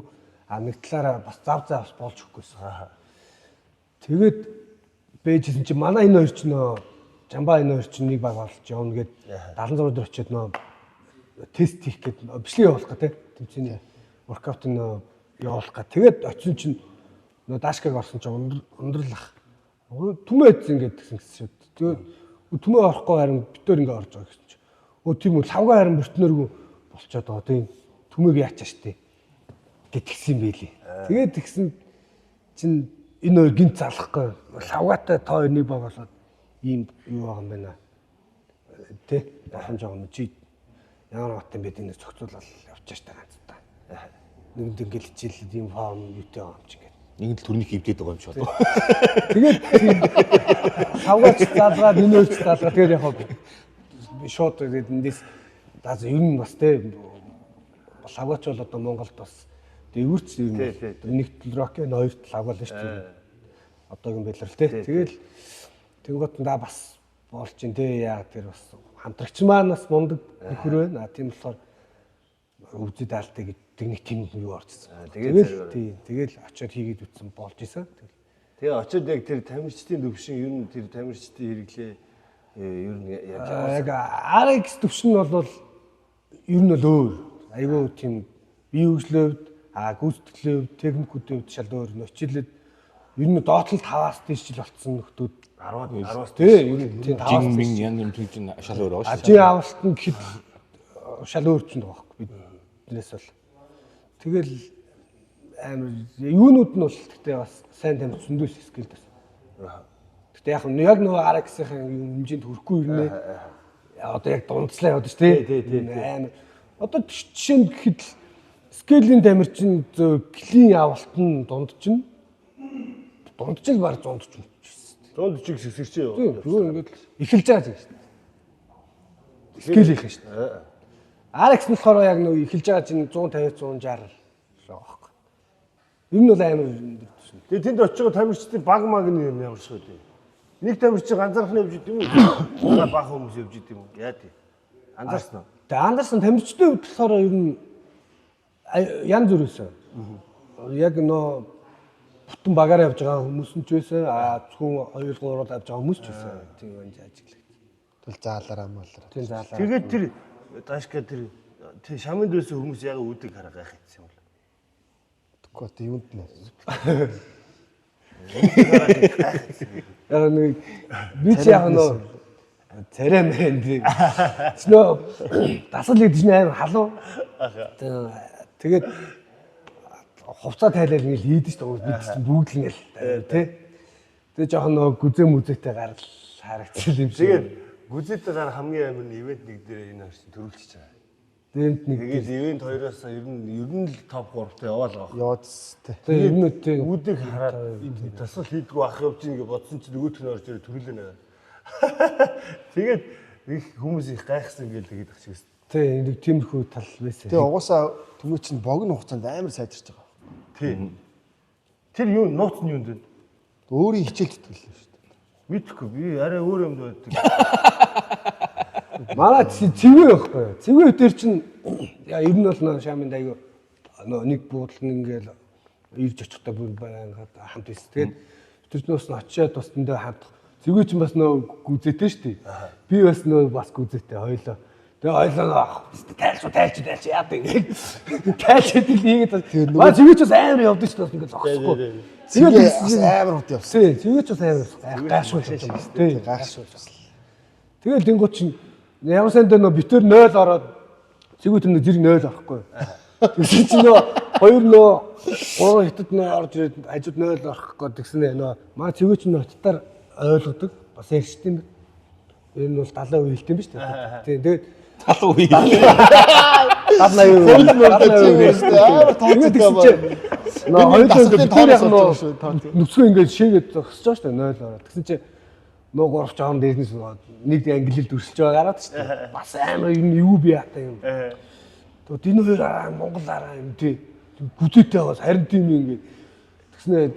нэг талаараа бас зав болж өгөхгүйсэн. Тэгээд бэжсэн чи манай энэ хоёр ч нөө Жамбаа энэ хоёр ч нэг баг болж явна гээд 76 өдөр очиод нөө тест хийх гээд бичлэг явуулах гэх тэмцээний воркаут нөө явуулах гэх. Тэгээд очисон чинь нөө даашкаг орсон чинь ундралах. Түмээдсэн ингээд гэсэн шүү. Тэгээд түмээ орохгүй харин битээр ингээд орж байгаа гэсэн чинь. Тийм үү лавга харин бөртнөргөө болцоод байгаа. Тийм түмээг яачаа штэ гэтгсэн юм байлээ. Тэгээд тэгсэн чинь энэ хоёр гинт залахгүй лавгатай тоо нэг баг болоод ийм юу байгаа юм байна. Тэ дахин жоо чи ямар баттай бэ энэ зохицуулал явчих штэ ганцтай. Нэгэнд ингээд хичээлээд ийм форм юутэй байгаа юм чи ингээд. Нэг л төрний хөвдөд байгаа юм шиг байна. Тэгээд лавгач заалгаад энэ хоёрч заалгаад тэгээд яг шууд тэгээд эндээс даа ер нь бас тэ лавгач бол одоо Монголд бас дэвэрч ер нь нэг рокийн хоёрт лавгаал шүү дээ. Одоогийн байдлаар тэ. Тэгэл тэнгуут да бас болж ин тэ яа тэр бас хамтрагч маань бас мундаг нөхөр байна. Тийм болохоор үзэд даалтай гэдэг нэг тийм юу орчихсон. Тэгэл очиод хийгээд үтсэн болж исэн. Тэгээ очиод яг тэр тамирчдын төвшин ер нь тэр тамирчдын хэрэглээ ер нь яаж RX төвшин бол ер нь л өөр. Айгүй тийм бие хөгжлөвд гүйцэтгэлийн техникүүдийн хувьд шал өөр нөчлөд ер нь доотлол 5-аас дээш жил болцсон нөхдүүд 10-аас тий ер нь тийм 5-аас Жин янз бүрийн түвшин шал өөр байгаа шүү. ажийн авалт нь гэхэд шал өөрчлөнд байгаа байхгүй биднээс бол тэгэл амар юунууд нь бол гэхдээ бас сайн тамир зөндөөс скилдээс. Гэхдээ яг нөгөө RX-ийн хэмжээнд хүрэхгүй ирнэ. Одоо яг дундслаа яваад ш тий. Амар одоо жишээнд гэхэд скелийн тамир чинь клийн авалт нь дундчил баг 100 ч юм. 100 чиг сэсэрч юу. Зүгээр ингээд эхэлж байгаа юм шүү дээ. Скел их шүү дээ. RX нь болохоор яг нөгөө эхэлж байгаа чинь 150 160 л байгаа. Ер нь бол амар. Тэгээ тэнд очиж тамирчдын баг маг нь юм ямар шиг үү? Нэг тамирч ганцаархны явж идэв юм уу? Манай бага хүмүүс явж идэв юм уу? Яа тий. Анзаарсан уу? Тэгээ анзаарсан тамирчдын хувьд болохоор ер нь янз бүр байсан. Яг нөө бүтэн багаар явж байгаа хүмүүс нь ч байсан. Зөвхөн 2-3 авж байгаа хүмүүс ч байсан. Тийм энэ ажиглах. Тэл заалаараа маллаа. Тийм заалаа. Тэгээд тэр даашка тэр шаманд байсан хүмүүс яг үүдэг хараа гайх гэсэн юм бол. Тэгэхгүй одоо юунд нэ. Яг нэг би ч яг нөө царай мэн дээ. Нөө дасгал гэдэг чинь амар халуун. Тэгээд хувцас тайлал ингээл хийдэж шүү дээ. Бид чинь бүгд л ингээл тий. Тэгээд жоохон нөө гүзээ мүзээтэй гарал харагдсан юм шиг. Тэгээд гүзээтэй гар хамгийн амар нь ивент нэг дээр энэ харсан төрүүлчихэж байгаа. Дэмт нэг Тэгээд ивент 2-оос ер нь л топ 3-т яваал байгаа. Яваадс тий. тэгээд ер нь тий Үүдийг хараад дасгал хийдгүү ах явж ийн гэж бодсон чинь нөгөөх нь орж ирээ төрүүлээ нэ. Тэгээд их хүмүүс их гайхсан гээл тэгээд ачигс. тий нэг тиймэрхүү тал байсан. Тэгээ угаасаа түмээ чинь богино хугацаанд амар сайжирч байгаа. Тий. Тэр юу нууц нь юунд вэ? Өөрийн хичээл зүтгэлээ шүү дээ. Мэдхгүй би арай өөр юмд байдаг. Манай цэвээ байхгүй юу? Цэвээ дээр чинь ер нь бол нөө шаминд аягүй нэг буудлын ингээл ирж очихдаа бүр байгаад хамт байсан. Тэгээд тэрнээс нь очиад бас тэндээ хамт цэвээ чинь бас нөө гүзээтэй шүү дээ. Би бас нөө бас гүзээтэй хоёлоо. Тэгээ хоёлоо тайлч яад ингэ. Тайлчд л ийгээд маа цэвээ ч бас амар явдаг шүү дээ ингээд зогсохгүй. Цэвээ амар хот явсан. Тий, цэвээ ч бас амар гайхшгүй юм байна. Тий, Гайхшгүй бас. тэгэл тэнгуут чинь ямар санд нөө битэр 0 ороод цэвээ тэр зэрэг 0 орохгүй. Тэгсэн чинь нөө хоёр нөө гурван хятад нөө орж ирээд хажууд 0 орохгүй тэгсэн нөө маа цэвээ чинь хятадаар ойлгодог. Бас ярьж тийм. Энэ нь бол 70% хэлт юм ба шүү дээ. Тий, тэгээд 70%. 70%. Нөө хоёулаа нүцгэн ингээд шийгээд зогсож байгаа шүү дээ 0 ороод. Тэгсэн чинь нөө гурав жоон дээрнээс нэг ангилэлд өрсөж байгаа гараад шүү дээ. Бас амар юу би ятаа юм. Тэгээд энэ хоёр Монгол араа юм тий. Гүзээтэй байгаас харин тийм ингээд тэгснэ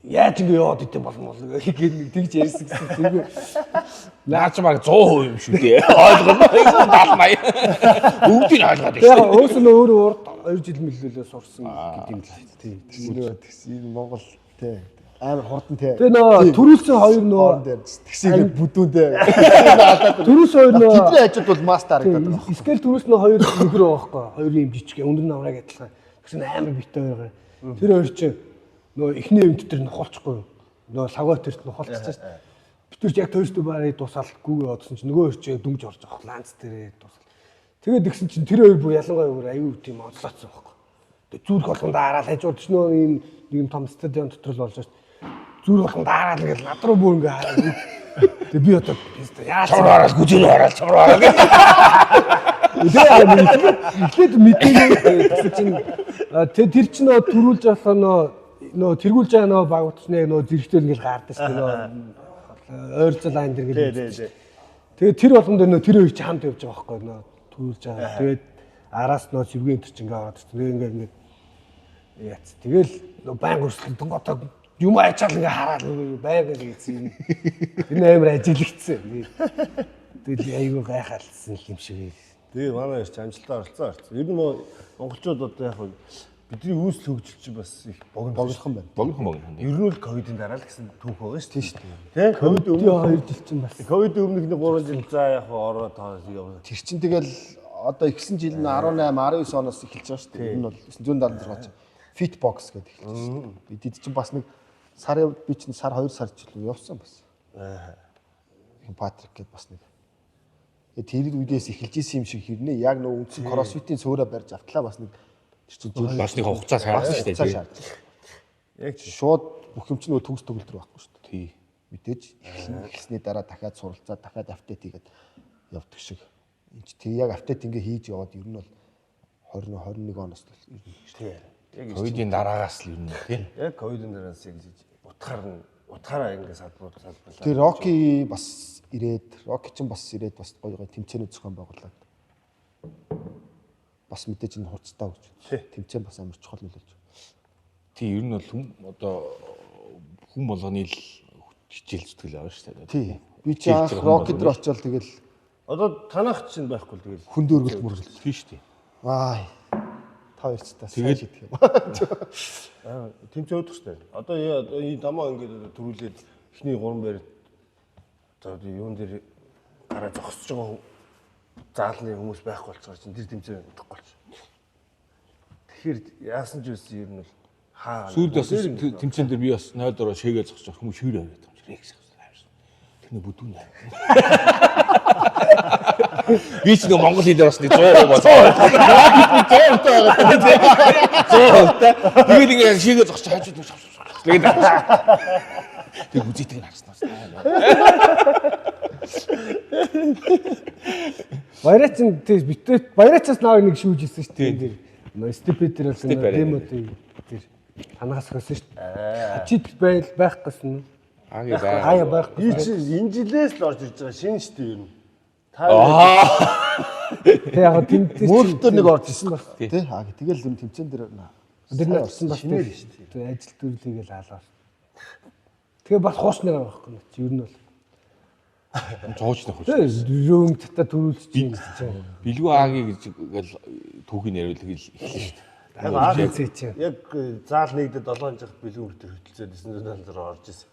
яаж ингэ яваад идэм болмол гэх нэг тэгж ярьсан гэсэн. Тэргүй Наач баг 100% юм шүү дээ. Ойлгоно. 70 80. Бүгдийг ойлгоод яг байна. өөс нь өөрөө урд 2 жил мөлөөлөө сурсан гэдэг юм л. Тэгсэн Монгол тий амар хурдан тий. Тэгээ нөө төрүүлсэн хоёр нөө тэгсийг бүдүүндээ төрүүлсэн хоёр нөө тэдний хажууд бол мастер харагдаад байна. скейл төрүүлсэн хоёр нөхөр байгаа байхгүй. Хоёр юм жижиг өндөр намраг адилхан. Тэгсэн амар битээ байгаа. Тэр хоёр чинь нөө эхний өмд төр нухалчихгүй. Нөө лагой төрт нухалчихсан шүү дээ. Бид тэр яг тойртой барыг дуусаал гүүгээ одсон чинь нөгөө хоёр чинь дүнж орж байгаа ланц дээрээ дуусал. Тэгээд тэгсэн чинь тэр хоёр бүр ялангуяа бүр аюу тийм онцлогдсон байхгүй. Тэгээд зүрх болгонд хараад хажууд ч нөө ийм нэг юм том стадион дотор л болж байна. Зүрх болгонд хараад ингээд над руу бүр ингээд хараад. Тэгээд би одоо яаж Чамраараа гүжил хараад чамраараа. эхлээд мэдээ гэсэн чинь тэр чинь нөө төрүүлж байгаа нөө тэргүүлж байгаа нөө баг утасны нөө зэрэгтэл ингээд гаардаг шүү дээ нөө ойрцол айн дэр гэдэг. Тэгээд тэр болгонд нөө тэр хоёр ч хамт явж байгаа байхгүй нөө төрүүлж байгаа. Тэгээд араас нөө сэргийн төрч ингээд ороод тэгээд ингээд яац. Тэгэл нөө баян өрсөлдөнд готоо юм ачаал ингээд хараад байгаад ийцэн. Энэ амар ажилэгдсэн. Тэгээд аюу гайхалсан юм шиг. Тэгээ манай ярьж амжилтаа оролцсон. Ер нь монголчууд одоо яг бидний үүсэл хөгжил чинь бас их богинохон байна. Богинохон. Ер нь л ковидын дараа л гэсэн түүх байгаа шүү дээ. Тэ? Ковид өмнө 2 жил чинь бас. Ковид өмнөх нэг 3 жил за яг ороо тоо яваа. Тэр чинь тэгэл одоо ихсэн жил нь 18 19 оноос эхэлж байгаа шүү дээ. Энэ бол 976 ч Fitbox гэдэг эхэлж байна. Бид чинь бас нэг сар би чинь сар 2 сар жил явсан бас. Патрик гэдээ бас нэг тэр үдээс эхэлж исэн юм шиг хэрнээ яг нөгөө үндсэн кроссфитийн цөөрөө барьж автлаа бас нэг тэр чинь Бас нэг хугацаа шаардсан шүү дээ. Яг шууд бүх юм чинь нөгөө төгс төгөлдөр байхгүй шүү дээ. Тий. Мэдээж эхлсний дараа дахиад суралцаад дахиад апдейт хийгээд явдаг шиг. Тэг яг апдейт ингээ хийж яваад ер нь бол 20 21 оноос л ер нь шүү дээ. Ковидын дараагаас л юм тий. Яг ковидын дараас яг утгаараа ингээ салбарлаа. Тэр Рокки бас ирээд, Рокки ч бас ирээд бас гоё тэмцээнүүд зохион байгуулад. Бас мэдээж энэ хурцтай гэж. Тэмцээн бас амар чухал нөлөөлж. Тий, ер нь бол хүн болгоны л хичээл зүтгэл байгаа шүү дээ. Тий. Би ч анх Рокки дээр очивол тэгэл Одоо танах чинь байхгүй л тэгэл хүнд өргөлт мөргөл. Тий шүү дээ. Аа. Та хоёрцтай Тэгээд шийдэх юм. тэмцээ өдөх шүү дээ. Одоо энэ дамаа ингээд төрүүлээд эхний 3 байр за юун дээр гараа зогсож байгаа заалны хүмүүс байхгүй болцоор чинь тэр тэмцээ өдөхгүй болчих. Тэгэхээр яасан ч үсэн ер нь бол хаа сүүлд бас тэмцээн дээр би бас 0 дөрөв шээгээ зогсож хүмүүс шүүр аваад юм шиг рекс авсан. Тэр бүдүүн аа. Би ч нэг Монгол хэлээр бас нэг 100% болоо. 100% байгаа. Тэгээд ингээд шийгээ зогсож хажууд нь шавшаа. Тэг үзийдэг нь харснаас. Баяраачин тийм битээ баяраачаас наваа нэг шүүж ирсэн шүү дээ. Тэр стипендер болсон демо тэр танаас хөөсөн шүү дээ. Хачид байх гэсэн. Хаяа байх. би чинь энэ жилээс л орж ирж байгаа шинэ шүү дээ ер нь. Тэг яг тэмцээ Мөрөлтөөр нэг орж ирсэн баг. Тий. Тэгэл юм тэмцээн дээр тэр нь орсон бас тийм шүү дээ. Тэг ажил төрлийгэл хаалаа. Тэгээ бас хуучнаар байгаа байхгүй юу? Ер нь бол Цоочны хуч. рүүм тата төрүүлж чинь гэж байна. Билгүү ааги гэж ингээл түүхийн яриулгыг эхлэв шүү дээ. Яг заал нэгдээд 7 жахт бэлгүүр дээр хөтөлцөөд 900 орж ирсэн.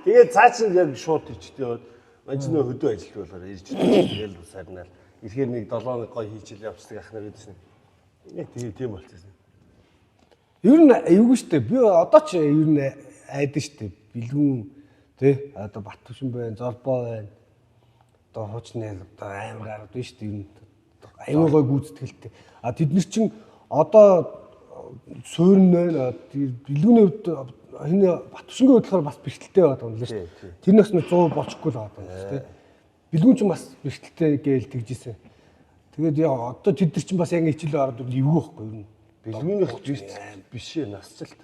Тэгээд цаа чинь яг шууд ичтэй яваад мань нөө хөдөө ажилт болохоор ирж тэгэл сарнаал. Ирэхээр нэг 7 гой хийчихэл явцдаг ах нар гэдсэн. Яг тийм болчихсон. Ер нь эвгүй шүү дээ. Би одоо ч ер нь айдаг шүү дээ. Бэлгүүн тий одоо Батбүшин байна, Золбоо байна. Одоо хуучны одоо амар гарууд байна шүү дээ. Ер нь аюу гой гүйцэтгэлтэй. А тэд нар чинь одоо суурн байна. Бэлгүүний хувьд энэ Батбүшингийн хувьд болохоор бас бэрхтэлтэй байгаа юм л шүү дээ. Тэрнээс нь 100 болчихгүй л байгаа юм шүү дээ. Бэлгүүн ч бас бэрхтэлтэй гээл тэгжсэн. Тэгээд яа одоо тэд нар чинь бас яг хичээлээ ороод эвгүй байхгүй юу? Бэлгүүнийх биш ээ насцалт.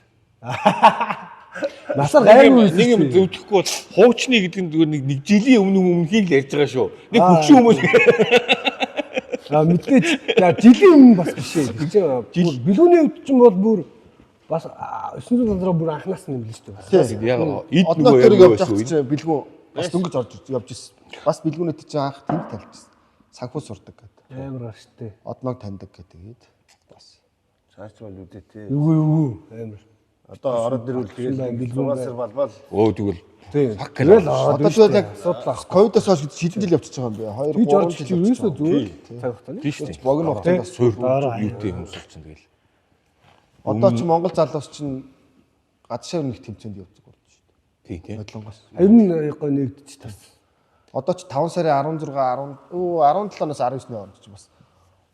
Насаар гайгүй нэг юм зөвдөхгүй бол хуучны гэдэг нь зүгээр нэг жилийн өмнөхийн л ярьж байгаа шүү. Нэг хөвшин хүмүүс. А мэдээж жилийн өмнө бас биш ээ. Бэлгүүний хувьд ч бол бүр бас 900 бүр анханаас нь нэмлээ шүү дээ. Тийм. Яг эд Одноо нөгөө төрөг яг явж байсан байгаа үе. чинь бэлгүү бас дөнгөж явж ирсэн. Бас бэлгүүнэд чинь анх тэнд тавьчихсан. Санхүү сурдаг гэдэг. Амар гаштай. Одноог таньдаг гэдэг. Бас. Цаач мал үдээ те. Юу амар. Одоо ороод ирвэл тэгээд 6 сар балбал Өө тэгвэл Тийм. фак Тэгэл Одоо тэгэл яг ковидоос хойш хэдэн жил явчихж байгаа юм бэ? 2 гэж 3 орж жил ирсэн явчихж шүү байгаа. зүгээр цаг хугацааны. тийм шүү дээ. Богино хугацаанд бас Суур Дараа юутэй хүмүүс болсон тэгэл. одоо ч Монгол залуус чинь гадшаа нэг тэмцээнд явдаг болж шүү дээ. Тийм тийм. Бодлонгоос. Ер нь гоо нэгдэж тас. Одоо ч 5 сарын 16 17-оноос 19-ний хооронд ч бас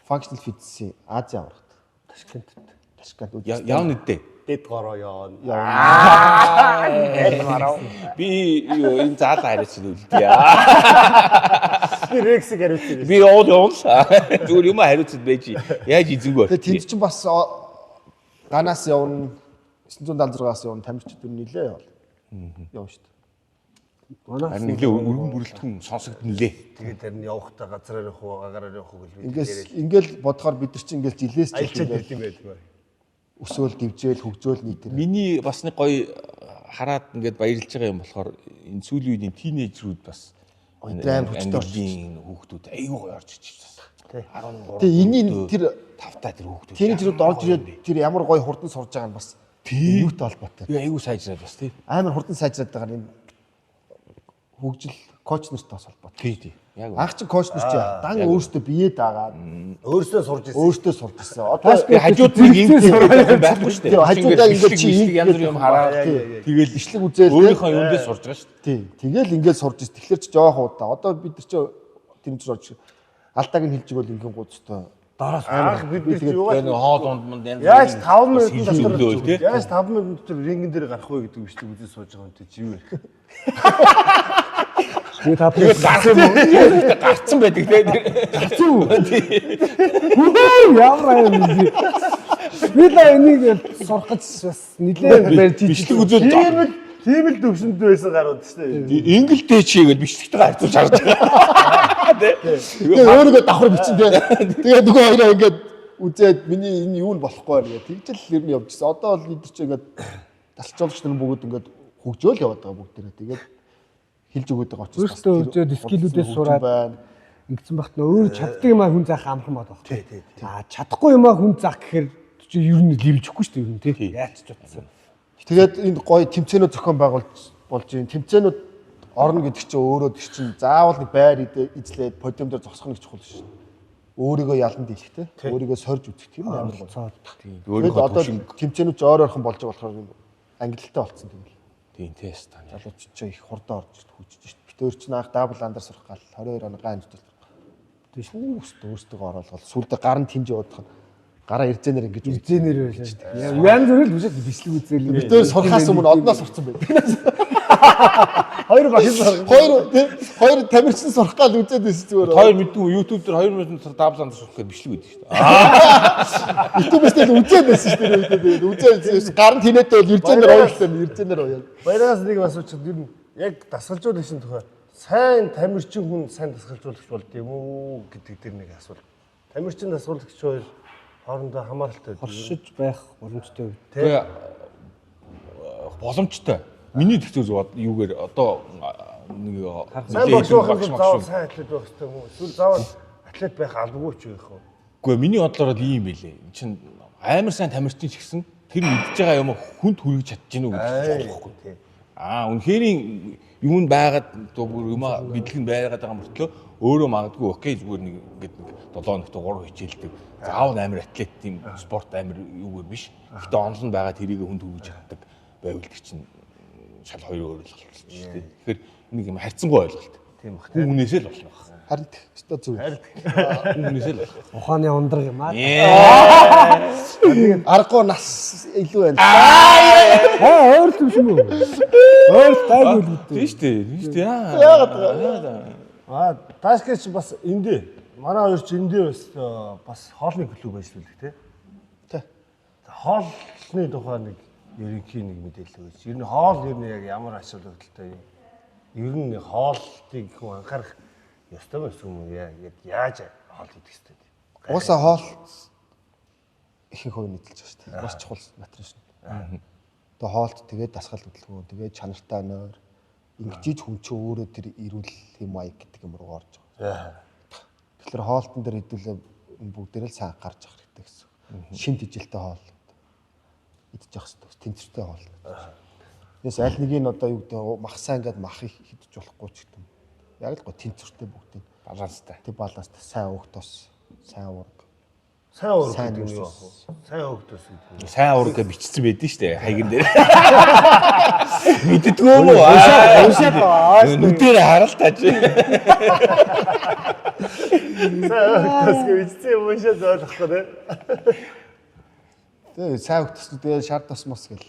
functional fitness-ийн Ази аврагт. Ташкентд. Ташкент Яав нэдтэй. дэд гороо яа. Би юу энэ заалаа хариуц үлдээ. Би рексиг хариуцсан. Би явуул. Зүгээр юм хариуцад байж. Яаж эзэнгөө. Тэгээ тэнд чинь бас ганаас явна 976-аас явна тамирчид нилээ явал. Явна шүү дээ. Манайс Харин нэлээ өргөн бүрэлдэхүүн сонсогдно лээ. Тэгээд харин явахдаа газраар явах уу, гагаараар явах уу гэж Ингээл бодохоор бид нар чинь ингээл жилээс альчаад жил ирд юм байлгүй. өсөөл дивжээл хөгжөөл нийтээр. Миний бас нэг гоё хараад ингээд баярлж байгаа юм болохоор энэ сүүлийн үеийн тийнейжрүүд бас Аим хүчтэй английн хүүхдүүд айгүй гоё орж ичж байна. 13. Тэгээ энэний тэр тавтаа тэр хүүхдүүд. тeenagerүүд орж ирээд тэр ямар гоё хурдан сурж байгаа нь бас юутай холбоотой. Би айгүй сайжраад бас тий. Амар хурдан сайжраад байгаа юм хөгжил коуч нартай бас холбоотой. Тий тий. Яг Анх чи коуч нар чи дан өөртөө бие даагаад Өөрсдөө сурж ирсэн. өөртөө сурж ирсэн. Одоо хажууд нэг юм байхгүй шүү дээ. Хажуудаа ингээд чи янз бүр юм хараад тэгэл ишлэг үзээл өөрийнхөө юундээ сурж байгаа шүү дээ. тий. Тэгэл ингээд сурж ирсэн. Тэгэхээр чи жоох удаа. Одоо бид нар чи тэмцэж орж алдааг нь хэлж игэл ингийн гуцтай. Дараас анх бид нар чи юугаар Тэгээ хоол унд янз яаж 5 минутын дотор тий. яаж 5 минутын дотор рингэн дээр гарах вэ гэдэг бичлэг үзэж сууж байгаа юм тий чи юу ярих. би та Тэгээ гарсан юм уу? Гарцсан байдаг тий. гарсан уу? Ямар юм бэ? Би л энийг сурах гэж бас нилээн барьж Бичлэг үзэл Тийм л төвшөнд байсан гарууд шүү дээ. ингэлтэй чигээд бичлэгтэйгээ харьцуулж харж байгаа. Тэгээ өөрийгөө давхар бичин тий. Тэгээ нөгөө хоёроо ингээд үзээд миний энэ юу нь болохгүй байна гэх. Тэгжэл ер нь явжсэн. Одоо бол бид чи ингээд талцуулж нар бүгд ингээд хөгжөөл яваад байгаа бүгд тэрэ. Тэгээд хэлж өгöd байгаа учраас өөртөө үзээд скиллүүдээс сураад ингэсэн багт нөө өөр чаддаг юмаа хүн заах амархан бод баг. Тий. Чадахгүй юмаа хүн заах гэхээр чи ер нь ливжихгүй шүү дээ ер нь тий. Яаж ч утсан. Тэгээд энэ гоё тэмцээнүүд зохион байгуулж болж юм. Тэмцээнүүд орно гэдэг чинь өөрөө тэр чинь заавал нэг байр эзлээд подиум дээр зогсох нэг чухал шүү. Өөрийгөө ялан дийлэх те. Өөрийгөө сорж үзэх тийм амар гоо. Тэгээд Өөрийнхөө одоо төвшин тэмцээнүүд ч ойр ойрхон болж байгаа болохоор ангилалтай болцсон тийм л. тийм тест тань. Залуучууд ч их хурдан орж хөгжиж шít. Бид өөр чинь анх дабл андер сурах гал 22 оны ганц тул. Тийм шүү. Өөртөө оруулаад сүлдө гар нь тинж явуудах. Гараа ирзэнээр ингэж Ирзэнээр байлаа шүү дээ. Янз бүрэл бүсэд бичлэг үзээл. бид өөр сурхаас өмнө одноо сурцсан байдаг. Хоёр багш сар. Хоёр тамирчин сурах гал үзээд байсан зүгээр. Хоёр мэдгүй YouTube дээр 2 минут дабланд сурах гэж бичлэг өгдөө шүү дээ. YouTube-ээс л үзээд байсан шүү дээ. Тэгээд үзээд гар нь тинээтэй бол ирзэнээр оёлоо. Баяраас нэг бас үчиг ер нь яг дасгалжуулагчийн тухай сайн тамирчин хүн сайн дасгалжуулагч болд юм уу гэдэг дээр нэг асуулт. Тамирчин дасгалжуулагч хоёр хоорондоо хамааралтай Хоршиж байх боломжтой. Тэгээ боломжтой. Миний тэгтээ зүг юугээр одоо нэг сайн багш байх юм заавал сайн атлет байх хэрэгтэй юм уу? Эсвэл заавал атлет байх албагүй ч байх уу? Гэхдээ миний бодлоор л ийм байлээ. Энд чинь амар сайн тамирчин ч гэсэн тэр мэдж байгаа юм хүнд хүргэж чадчихна уу гэж бодохгүй тий. Үнэхээр юунд байгаад бүр юм бидлэг нь байгаад байгаа мөртлөө өөрөө магадгүй окей зүгээр нэг ингээд 7 хоногт 3 хичээлдэг. Заавал амар атлет тийм спорт амар юугээр биш. Гэхдээ онлон байгаа тэрийг хүнд хүргэж чаддаг байвал тэр чинь шал хоёр өөр л болчихсон шүү дээ. Тэгэхээр нэг юм харьцангуй ойлголт. Тийм бах. Хүнээсээ л болно бах. Харин өстой зүг. Хүнээсээ л болно. Ухааны ундраг юм аа. Аргагүй нас илүү байна. Өөр юм шиг үү? Өөр тайгүй л үү? Тийм шүү дээ. Тийм шүү дээ. Яагаад таашкич бас эндээ манай хоёр ч эндээ бас хоолны клуб ажилладаг тий. Тий. Хоолны тухай нэг ерөнхий нэг мэдээлэл өгөөч. Ер нь хоол ер нь яг ямар ач холбогдолтой юм? Ер нь хоолтыг хүн анхаарах ёстой байсан юм уу? Яаж хоол идэх ёстой вэ? Уусаа хоол ихэнх хувь нийтэлж байгаа шүү дээ. Бас чухал материал шүү. Тэгээ хоолт тэгээд дасгал хөдөлгөөн тэгээд чанартай нойр ингэж хүн чинь өөрөө тэр эрүүл хэм маяг гэдэг юм руу орж байгаа. Тэгэхээр хоолтон дээр хэдүүлээ бүгдээрээ л сайн гарч авах хэрэгтэй гэсэн. Шинт ижилтэй хоол идэж явах хэрэгтэй. Тэнцвэртэй хоол. Тэгээс аль нэг нь одоо юу гэдэг махсаа ингээд мах их идэж болохгүй ч гэдэг юм. Яг л гоо тэнцвэртэй бүгдийг баланстай. тэг баланстай сайн уг тос, сайн ураг. Сайн ураг Сайн гэдэг нь юу үс. вэ? Сайн өгдөөс гэдэг. Сайн ураг гэж бичсэн байдэн штэ хайган дээр. Мэддэггүй юм уу? Уншаад байгаа. Нүдээр харалтаач. Сайн өгдөөс гэж бичсэн юм шиг ойлгохгүй нэ. Тэгээ сайн уг тос тэгээ шар тос мос гэл.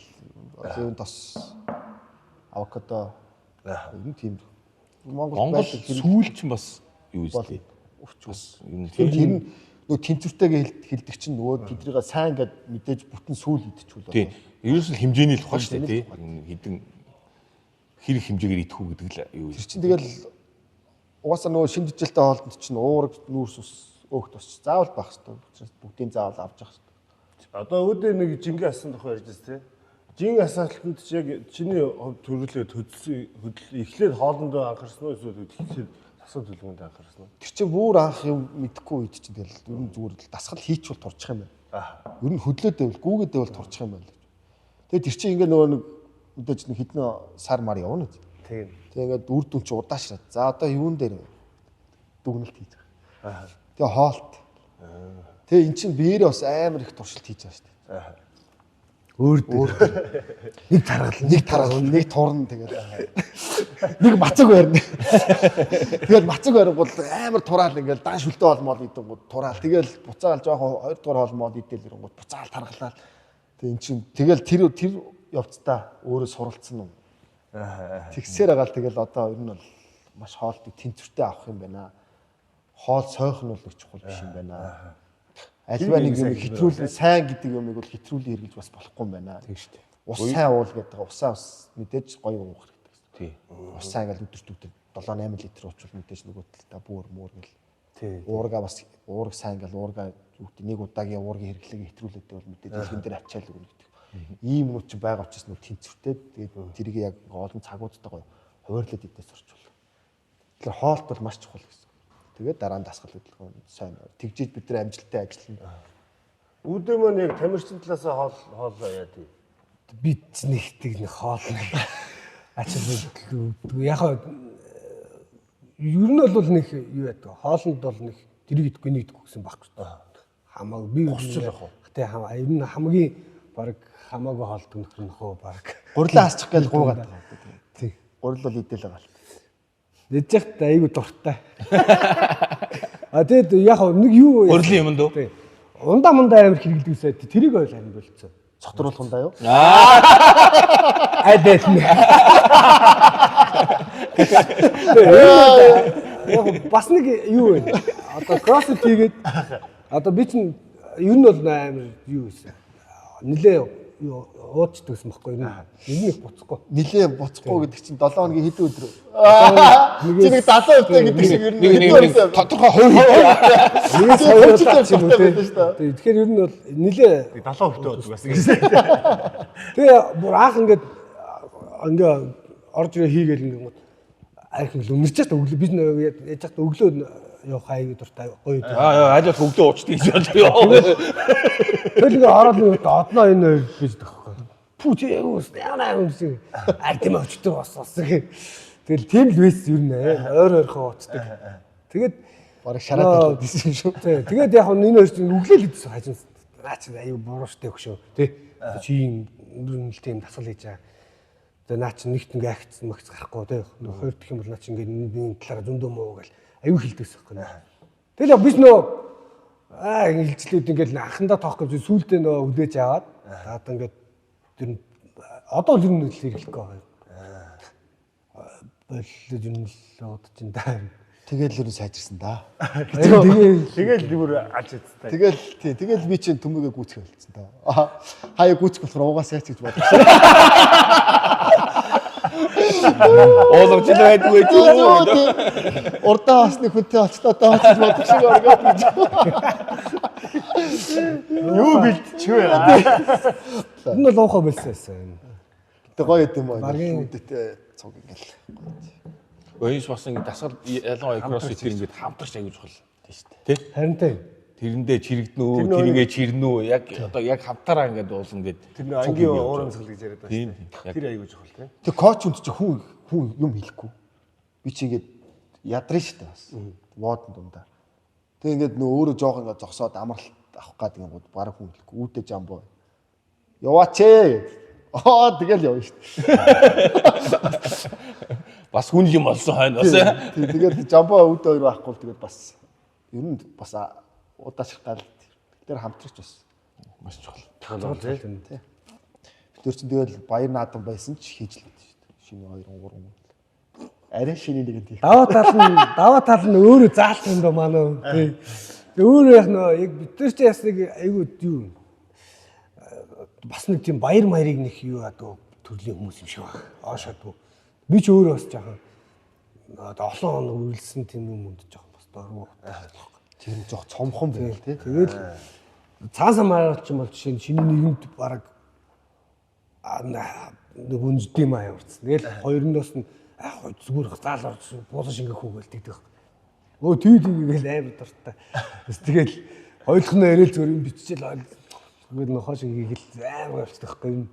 Зүүн тос авокадо. Энэ тийм Монгол сүүл чинь бас юу вэ? Бас юм тэр нь нөгөө тэнцвэртэйгээ хилдэг чинь нөгөө тэдрийг сайн ингээд мэдээж бүтэн сүүл идчихүүл. Тийм. Ерөөс нь хэмжээний л ухаан шүү дээ, тийм. Хідэн хэрэг хэмжээгээр идэхүү гэдэг л юу. Тэр чинь тэгэл угаасаа нөгөө шимтгэлтэй хоолтод чинь уураг нүүрс ус өөх тус заавал байх хэрэгтэй. Бүгдийн заавал авч явах хэрэгтэй. Одоо өөдөө нэг жингийн асан тухай ярьж байна те. Жингийн асаалтанд чи яг чиний хувьд төрүүлээд эхлээд хоолндоо анхаарсан уу эсвэл эхлээд засаг төлөвөнд анхаарсан уу? Тэр чинь бүр анх юм мэдэхгүй үед чинь тэгэл ер нь зүгээр л дасгал хийчвэл турчих юм байна. Ер нь хөдлөөд байвал гүүгээд байвал турчих юм байна. Тэгээ тэр чинь ингээ нөгөө нэг мэдээж нэг хідэн сар мар явна үү. Тийм. Тэгээ ингээд үр дүн чи удаашраад. За одоо юун дээр дүгнэлт хийж байгаа. Тэгээ хоолт. Тэгээ эн чинь биеэрээ бас амар их туршилт хийж байгаа шүү дээ. Өөр нэг таргал, нэг турна тэгээд нэг мацаг байрна. Тэгээд мацаг байрангууд амар тураал ингээл дан шүлтэ холмол идэнгууд тураал. Тэгэл буцаал жоохон 2 дугаар холмол идэл ирэнгууд буцаал таргалаа. Тэгээд эн чинь тэгэл тэр явцдаа өөрөө суралцсан юм. Тэгсээр байгаа л тэгэл одоо ер нь бол маш хоолтыг тэнцвэртэй авах юм байна. Хоол сойх нь бол их чухал биш юм байна. Альва нэг юм хэтрүүлэн сайн гэдэг юмыг бол хэтрүүлэн хэрэглэж бас болохгүй юм байна. Тийм шүү дээ. Ус сайн уул гэдэг. Усаа бас мэдээж гоё уух хэрэгтэй. Тийм. Ус сайн ингээл өдөрт 7-8 литр уучвал мэдээж нөгөө талдаа бүр мөргөл. Тийм. Уурга бас уураг сайн ингээл уурга юу гэдэг нэг удаагийн уургийн хэрэглээг хэтрүүлээд бол мэдээж илгэн дээр ачаал өгнө гэдэг. Ийм нүд чинь байгаа учраас нүд тэнцвэртэй. Тэгээд тэрийг яг олон цагуудтай гоё хуваарлаад идээс орчвол. Тэгэхээр хоолт бол маш чухал гэсэн. Тэгээд дараа нь дасгал хөдөлгөөн сайн тэгжиж бид нар амжилттай ажиллана. Үүдээ мөн яг тамирчин талаас хоол яа тий. Бид нэгтэг нэг хоол нэг ачаал өгдөг. Яг ер нь бол нэг юу яадаг. Хоолнд бол нэг тэрийг идэхгүй нэг идэхгүй гэсэн баггүй. Хамаагүй би Босчл яг. Тэ ер нь хамгийн баг хамаагүй хоолт өнөхөр нөхөө баг. Гурлаа асчих гээл гуугаад байгаа. Тий. Гурил бол идэл байгаа л. Нэжэхт айгу дуртай. Тэгэд яг нэг юу Гурилын юм дөө. Тий. Ундаа мундаа амар хэрэглэдэгсээ тэрийг ойл амин болцсон. Цогтруулахундаа юу? Айдэт. Яг бас нэг юу вэ? Одоо кроссфит хийгээд одоо би чинь ер нь бол амар юу вэ? Нилээ уудчдаг гэсэн баггүй юу? Нэг буцахгүй. Нилээ буцахгүй гэдэг чинь 7 хоногийн хэдэн өдөр вэ? Чи нэг 70% гэдэг шиг ер нь тодорхой хувь Тэгэхээр ер нь бол нилээ 70% болдог бас гэж. Тэгээ бүр анх ингээд орж ирээ хийгээл ингээд айх л өмнөрчөөс өглөө бид яаж хат өглөө явах аяг дуртай гоё. Аль болох өгдөө уучдаг гэж байна. Тэгэл ингээд ороод нэг одноо энэ хоёр гэж тоххой. Пүү чи юус яана юм шиг айтем очтор бас. Тэгэл тийм л вэс ер нь ойр ойрхон уцдаг. Тэгээд бараг шараад байсан юм шүү. Тэгээд яг энэ хоёр чинь өглөөл идсэн хажим. Наа чи аюу буруу штэ өгшөө. Тэ чи энэ тийм дасгал хийж байгаа. Тэгээ наа чи нэгт ингээ агцсан магц гарахгүй тэ. Хоёр дэх юм бол наа чи ингээ нэг талаараа зөндөө муу гэл аюу хилдэгс байхгүй. Тэгэл яг биш нөө хилцлүүд ингээл анхандаа тоох гэж сүүлдээ нөө үлээж аваад одоо ингээ тэр одоо л юм хэрэглэхгүй байгаа. Боллоо юм л удаж ин даа. Тэгэл ер нь сайжирсан да. Тэгэл бүр алж идсэн. Тэгэл би чинь төмөөгөө гүйцэх байлцсан да. Хаяа гүйцэх болохоор уугаас яач гэж бодсон. Уулагч байдгүй ч юу. Урдаа хасны хүнтэй очтоо дооцож бодох шиг оргоод гэж. Юу бэлтчихвэ. Энэ бол уухай болсон. Тэ гоё юм аа. Багийн- Үдтэй цуг ингээл. Оюус бас ингэ дасгал ялангуяа кроссфит ингэ хамтарч аягүй чухал тийм шүү дээ. Тэ? Харин тийм. Тэрэндээ чирэгдэнүү, тэрийгээ чирнүү, яг одоо яг хамтараа ингэ дуулсан гэд. Тэр нэг ангийн уурамсгал гэж яриад Тийм. байна. Тэр аягүй чухал тийм. Тэг коуч үнд чи хүн юм хэлэхгүй. Би чи ингээд ядрын штэ бас. Вод дундаа. Тэг ингээд нөө өөрөө жоох ингээд зогсоод амралт авах гад ингээд бараг хүн хэлэхгүй. Үүдээ жамбоо. Яваач ээ. Тэгэл явна штэ. Бас хүн юм болсон хойно бас. Тэгээд жамбоо үүдээ хоёр байхгүй тэгээд бас ер нь бас удаачих гал тэр хамтрагч бас Маш чухал. Чухал тийм. тэр чинь тэгэл баяр наадам байсан ч хийж л байдаг шүү дээ. Шинэ 2 3. Арай шинэ нэг тийм. Даваа тал нь өөрөө заалт юм да манай. Тий. Өөрөө яг нөө яг бид нар ч яс нэг айгүй юу. Бас нэг тийм баяр маярыг нэг юу адуу төрлийн хүмүүс юм шиг байна. Аашаадгүй. Би ч өөрөө бас жаахан олон хоног үргэлжсэн тийм юм өндөж жаахан бас дөрвөө. Тэр нь жоох цомхон байл тий. Тэгэл цаасаа маарч юм бол жишээ нь шинэ нийгэмд бараг нэг үнжд юм аа яварцсан. Тэгэл хоёрноос нь зүгээр заал орж буулан шингэх хүүгээл тэгдэг. Өө тийгээл амар дуртай. Тэгэл хоёулах нь ярил зүгээр юм биччихэл тэгээд нохоо шиг хийгээл амар явцдаг байхгүй юм.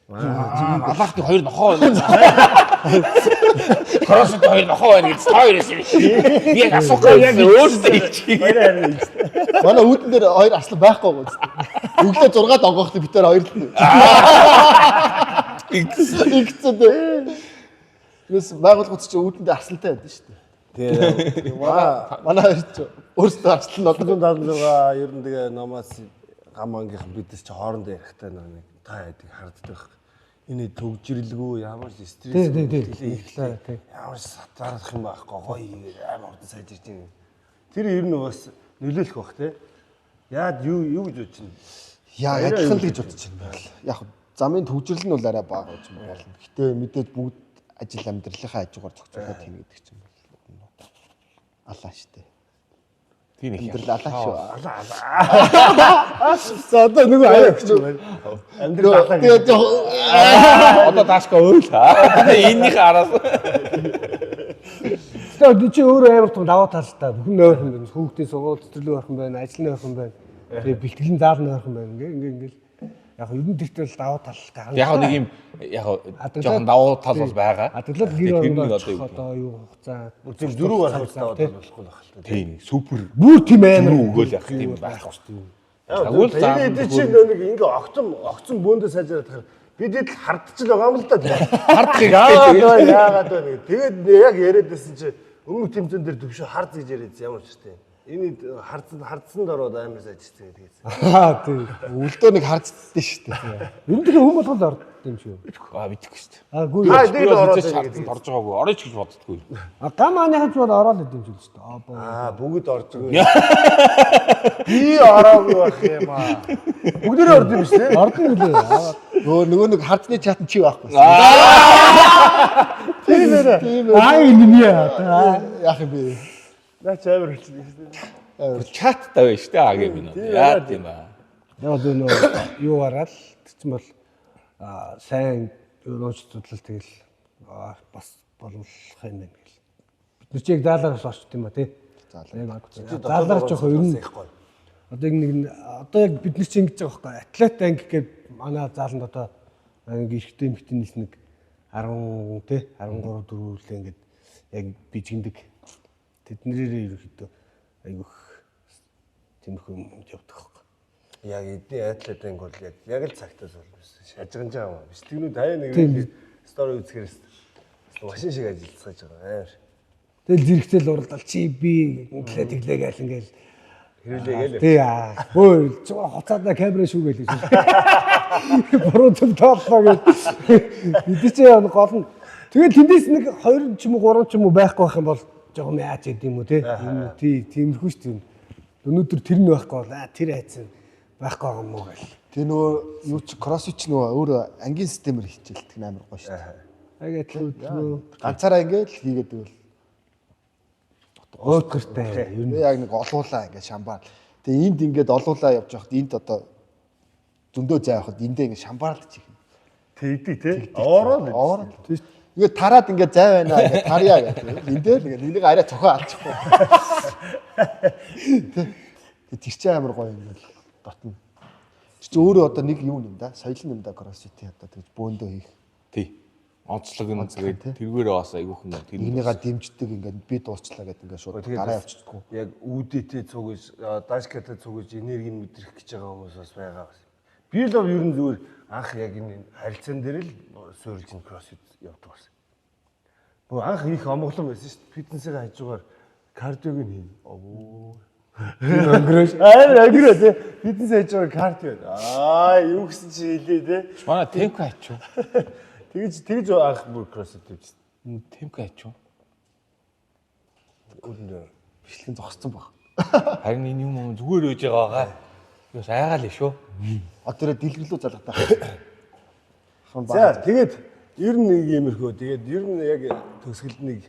Алаахны хоёр нохоо байна. Кроссфит хоёр нохоо байна гэж хоёроос юм. Би яг асуухгүй яг өөртөө хэлчих. Манай үүдэн дээр хоёр аслан байхгүй гоц. Өглөө 6-д онгоохтой битээр хоёр л. Игцэд. Юус байгууллагууд чи үүдэндээ аслантай байдаг шүү дээ. Тэгээ Манай хоёр ч өөрсдөө аслан одон дадлууга ер нь тэгээ намаас гам ангийнхан бидээс чи хоорондоо ярихтай нэг та яадаг харддаг. Энэ төгжрэлгүй ямар ч стресс тий. ямар ч сатарах юм байхгүй гоё амар хурдан сайжирч юм. Тэр ер нь бас нөлөөлөх бах те. Яад юу гэж бодож байна? Яа адилхан л гэж бодож байна байл. Яг замын төгжрөл нь бол арай бага гэж болно. Гэтэ мэдээж бүгд ажил амьдралынхаа хажуугаар зохицуулаад хийнэ гэдэг чинь бол алаа штэ. Тийм их. Амьдрал алаа шүү. За одоо нөгөө аяа гэж байна. Амьдрал алаа гэж. Тэгээд Одоо даашка өөл. Энийх араас. Тэгээд чи өөрөө амар том даваа талтай бүхэн нойрхон байна. Хүүхдийн сургууль цэцэрлэг ойрхон байна, ажлын ойрхон байна. Тэгээд бэлтгэлийн заалны ойрхон байна. Ингээл яг ер нь тэгтэл даваа тал гарна. Яг нэг юм яг жоохон давуу тал бол байгаа. Адаглал гэр орондоо одоо юу хугацаа Үзэл дөрөв гарахтай болохгүй л байна. Тийм супер бүр тийм амар өгөөл яг тийм байхгүй шүү дээ. Тэгвэл тэгээд чи нэг ингээ огцон бөөндөө сайжраад бид хэд хардчихл байгаа юм л да. Хардхыг Яагаад вэ? Тэгээд яг яриад байсан чи өмнөх тэмцээн дээр төвшөө хард гэж яриад ямар ч тийм. Энэ хардсанд ороод амар сайжирсан гэдэгээс. тийм. үлдөө нэг харддсан шүү дээ. Ер нь тэгээ хүн болгол орд юм шүү. битгэх шүү дээ. Аагүй. Тэгээд ороод Хардсан орж байгаагүй. Орооч гэж боддоггүй. Гам аныхаж бол ороод идэв юм шүү дээ. Бүгд орж байгаа. Би ороогүй байх юм аа. Бүгдээ орд юм шүү дээ. Ордон үлээ. Нөгөө нэг хардны чатан чи байхгүй. Тийм ээ. Энэ яа. Яах юм бэ? Наач амар хэлсэн шүү дээ. Чат тавь шүү дээ агийн минь. Яа тийм аа. Яг нөө юу гараад тийм бол сайн нууц судлал тэгэл бас болох юм байна гэл. Бид нар ч яг заалаараас орчт юм ба тий. Заалаар жоох ер нь одоо яг бид нар чи ингэж байгаа байхгүй атлет анги гэдэг манай зааланд одоо анги эрэгтэй эмэгтэй нийс нэг 10 тий 13 4 ингээд яг бижигдэг тэднэрээр ерөөхдөө айгүйх тиймэрхүү юм явдаг байхгүй. Яг эдний атлетинг бол яг л цагтаас бол шажигнаж байгаа юм. Бичлэгнүүд хаяа нэг стори үзэхээрээс машин шиг ажиллацгааж байгаа амар. Тэгэл зэрэгтэл уралдал чи би инглээ тэглээ гээл ингээл Хэрүүлээ гээл. тий бөө хоцаадаа камера шүүгээл гэж. Буруу төв тооллоо гэж. Эдгээр чи гол нь тэгэл тэндээс нэг 2 ч юм уу 3 ч юм уу байхгүй байх юм бол жоохон яаж яд юм уу тий. Тиймэрхүү шүү дээ. Өнөөдөр тэр нь байхгүй бол тэр хайцсан байхгүй байгаа юм уу гэл. Тэгээ нөгөө юу ч кроссфит ч нөгөө өөр ангийн системээр хичээлдэг амар гоё шүү дээ. Агаад л хөдөлгөө. Ганцаараа ингээд л хийгээд байвал Өөдгөртэй. Ер нь яг нэг олуулаа ингээд шамбаар. Тэгээ энд ингээд олуулаа явж байхад энд одоо зөндөө зай явахад эндээ ингээд шамбаарлаж их. Тэгдэг тий. Ороо. Тийм. Ингээд тараад ингээд зай байна ингээд тарьяа гэдэг. Эндээ л ингээд энийг арай цохоо алчихгүй. Тэгээ тэр чинь амар гоё ингээд дотно. Тэр чинь өөрөө одоо нэг юм да. Соёлын юм да CrossFit одоо тэгж бөөндөө хийх. Тий. Онцлог нь тэгээд тэргээрээ бас айгүйхан Энийгээ дэмждэг ингээд би дуусчлаа гэдэг ингээд шууд гараа явчихдаггүй. Яг үүдээтэй цугж, дашкатай цугж энергийг мэдрэх гэж байгаа хүмүүс бас байгаа. Би л ер нь зүгээр анх яг энэ харилцаан дээр л суурилж ин кроссфит явдаг байсан. Бөө анх их амгалан байсан шүү дээ. Фитнесээ хажуугаар кардиог нь хийн. өнгөрөөш. Өнгөрөө тий. Фитнес хажуугаар кардио. Юу гэсэн чи хэлээ тий. Манай темп ачуу. Тэгж анх бүр кроссфит хийсэн. Темп ачуу. Өнөө Бичлэгэн зогссон баг. Харин энэ юм зүгээр үйж байгаа. Юус айгаал шүү. Одоо дэлгэрлүү залгатай. За тэгээд ер нь нэг иймэрхүү. Тэгээд ер нь яг төгсгөлд нэг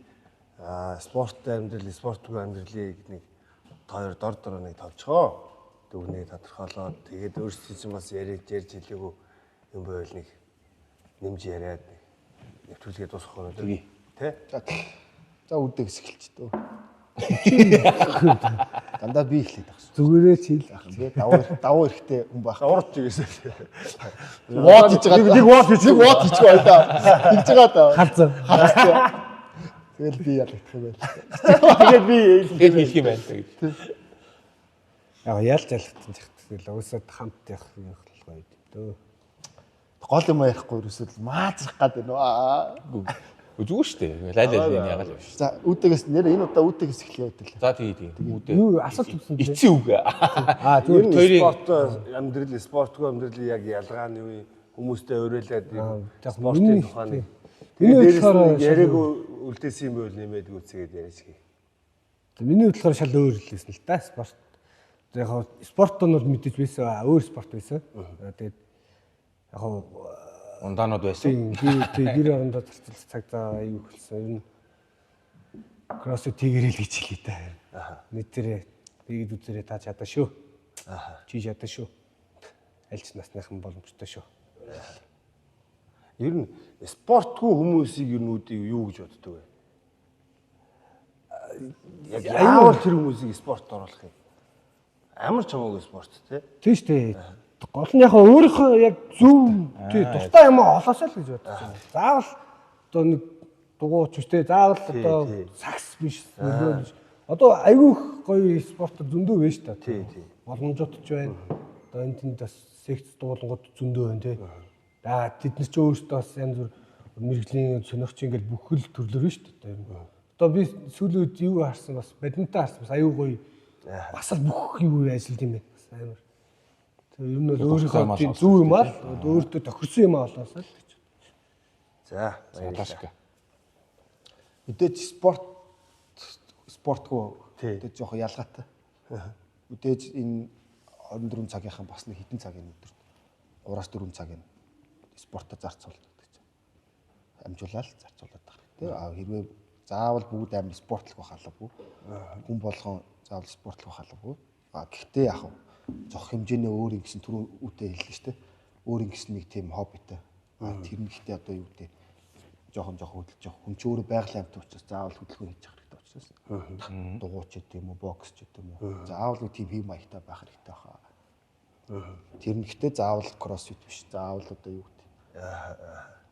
спорттой амьдрал, спортгүй амьдралыг нэг хоёр дор нэг тавчгаа. Дүгнээ тодорхойлоод тэгээд өөрсдөө чинь бас ярьж хэлээгүй юм байвал нэг нэмж яриад нэвтрүүлгээ дуусгах уу тий. За үдээ хэсгэлч дөө. Дандаа би ихлээд багш. Зүгээрээ чил. Тэгээд давуу эрэхтэй хүн байх. Урд чигээсээ. Вот хийж байгаа. Нэг вот хийж байгаа. Тэгж байгаа даа. Халзаа. Тэгэл би ялагдах юм байл. Тэгээд би Тэгээд хэлэх юм байна гэж. Яг ялж ялгсан ч тэгэл уусаад хамт явах юм гоё дөө. Гол юм ярихгүй ерөөсөө маазрах гад байна. Зүгээр шүү дээ. Лайлал энэ ягаал явш. За үүдээс нэр энэ удаа үүдээс эхлэе гэдэг. За тэгээ. Үүдээ. Юу асуулт өгсөн бэ? Эцсийн үг. зүгээр хоёрын спорт амьдрал, спортгүй амьдрал яг ялгаа нь юу хүмүүстэй уриалаад яг спортын миний- тухайн. Миний Дээрээс бодлохоор нь яриаггүй үлдээсэн юм байвал нэмээд гүцгээд яриачгүй. Миний бодлохоор шал өөр хэлсэн л да спорт. Яг спорт нь бол мэдээж байсан өөр спорт байсан. Тэгээд яг ундаанууд байсан. тийм гэр орондоо зарцуулах цаг зав аюу хэлсэн. Ер нь кроссфит хийгэрэл гэж хэлээ та. Нийтээрээ тэгээд үзээрээ та чадаа шүү. Чи чадаа шүү. Аль ч насныхан боломжтой шүү. Ер нь спортгүй хүмүүсийг ер нь үүдийг юу гэж боддог вэ? Яг яавал тэр хүмүүсийг спорт оруулах юм? Амар чамаагүй спорт тий. Тийм шүү дээ. Гол нь яг өөрийнхөө яг зөв тий дуртай юм олоосоо л гэж бодож байна. Заавал одоо нэг дугуйч үстэй заавал одоо сакс биш. Одоо айгүйх гоё спорт зөндөө байна шүү дээ. Тий. Боломжтой ч байна. Одоо энэ тэнд бас секц дуулангууд зөндөө байна тий. За тэд нар ч өөрсдөө бас янз бүр мэрэгжлийн сонирхч ингээл бүхэл төрлөөр нь шүү дээ. Одоо би сүүлийн үед юу харсан бас бадминтон харсан бас аюу гоё бас л бүх юу ажиллаж юм байна. Бас амар. Тэгээ ер нь бол өөрийнхөө тийм зөв юм аа л өөртөө тохирсон юм олоосоо л гэж. За Дашка. Мэдээж спортгүй мэдээж жоох ялгаатай. Мэдээж энэ 24 цагийнхан бас нэг хэдэн цагийн өдөрт 3-4 цагийн спортод зарцуулдаг гэж. Амжуулаад зарцуулаад байгаа. Тэ хэрвээ заавал бүгд амир спортлох байх албагүй. Хүн болгон заавал спортлох байх албагүй. Гэхдээ яг зох хэмжээний өөр ингэсэн түрүү үтэй хэллээ шүү дээ. Өөр ингэсэн нэг тийм хоббитай. Тэр нь гэхдээ одоо юу гэдэг жоохон хөдөлж явах. Хүн чинь өөрөө байгалийн амт учраас заавал хөдөлгөөн хийж явах хэрэгтэй учраас. Дугуйч гэдэг юм уу, бокс гэдэг юм уу. Заавал нэг тийм хэм маягтай байх хэрэгтэй баха. Тэр нь гэхдээ заавал кроссфит биш. Заавал одоо юу гэдэг.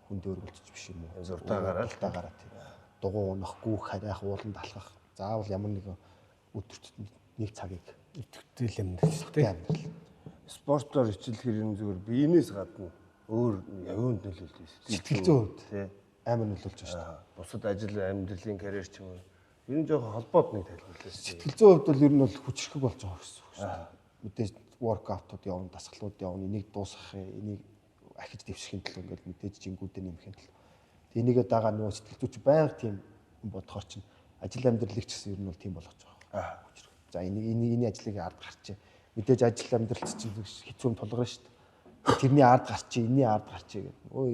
Хүн дөөргөлж биш юм уу. Зуртаагаараа тийм. Дугуй унах, гүүх, харайх, ууланд алхах. Заавал ямар нэгэн өдөрт нэг цагийг Итгэвтэй юм шүү дээ. спортоор хичээлэхээр юм зүгээр биенээс гадна өөр яванд нөлөөлж байсан. Сэтгэл зүйн хувьд тий. амар нөлөөлж байна шүү дээ. Бусад ажил, амьдралын карьер ч юм уу. Ер нь жоохон холбоод нэг тайлбарлаа. Сэтгэл зүйн хувьд бол ер нь бол хүчрэх болж байгаа гэсэн үг шүү дээ. Мэдээж воркаутууд явна, дасгалууд явна, энийг дуусгах, энийг ахиж дэвшихийн төлөө ингээд мэдээж жингүүдээ нэмэхийн төлөө. Энийгээ дагаа нөгөө сэтгэл зүйч байнга тийм бодохоор чинь ажил амьдралыг ч гэсэн ер нь бол тийм болгож байгаа. За энэ ажлыг ард гарчээ. Мэдээж ажил амьдралч чинь хэцүү юм тулгарна шүү дээ. Тэрний ард гарчээ, энэний ард гарчээ гэдэг. Өө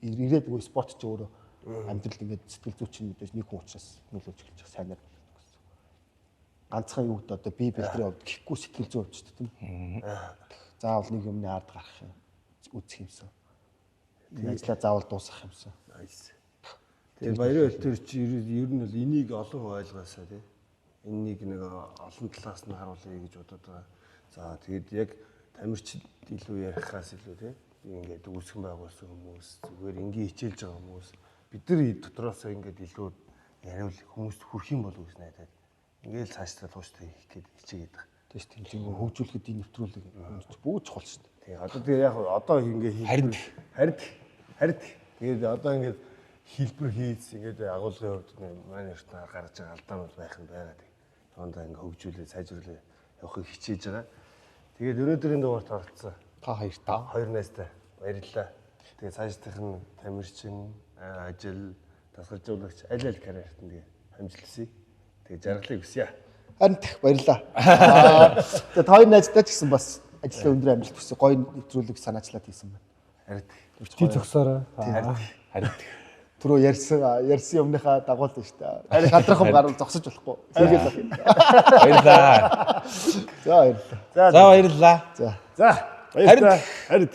ирээд нөгөө спорт ч өөрөө Амьдрал ингээд сэтгэл зүйчин мэдээж нэг хүн учраас нөлөөлж эхэлж байгаа сайнаар гэсэн. Ганцхан юуд одоо би бэлтрийн хувьд гэхгүй сэтгэл зүй хувьд ч тийм. Заавал нэг юмны ард гарах юм үзэх юмсан. Ажлаа заавал дуусгах юмсан. Тэгээ баярын хөл төр чи ер нь бол энийг олон хүн ойлгоосаа тий. Энийг нэг олон талаас нь харуулъя гэж бодоод байгаа. За тэгээд яг тамирчид илүү ярихаас илүү тий. Ингээд үүсгэн байгуулсан хүмүүс зүгээр ингийн хичээлж байгаа хүмүүс бид нар дотроосоо ингээд илүү яриул хүмүүст хүрх юм болов уу гэж найдаад ингээд цаашдаа тууштай хийх гээд хичээгээд байгаа. Тийм шүү дээ. Тийм хөгжүүлэхэд энэ нэвтрүүлэг бүгд чухал шүү дээ. Тэгээ одоо тэгээ яг одоо ингээд хард тэгээд одоо ингээд хэлбэр хийц ингээд агуулгын хувьд манай эртнээр гарч байгаа алдаа бол байх нь байгаа. Тондоо ингээд хөгжүүлээ сайжруулээ явахыг хичээж байгаа. Тэгээд өнөөдрийн дугаарт оролцсон Та хоёртаа. Хоёр найзтай баярлалаа. Тэгээ цаашдынх нь тамирчин, ажил, тасгалжуулагч аль аль карьерт нь тэгээ хамжилсан. Тэгээ жаргалыг хүсье. Харин баярлаа. Тэгээд хоёр найзтай ч гэсэн бас ажлын өндөр амжилт хүсье. Гоё нэвтрүүлэг санаачлаад хийсэн байна. Харин Тий зогсоорой. Харин Түрүү ярьсан юмныхаа дагуул нь шүү дээ. Харин гадрахам гарвал зогсож болохгүй. Тэгэл. баярлаа. За баярлаа. За баярлаа. За. за баярлалаа. Харин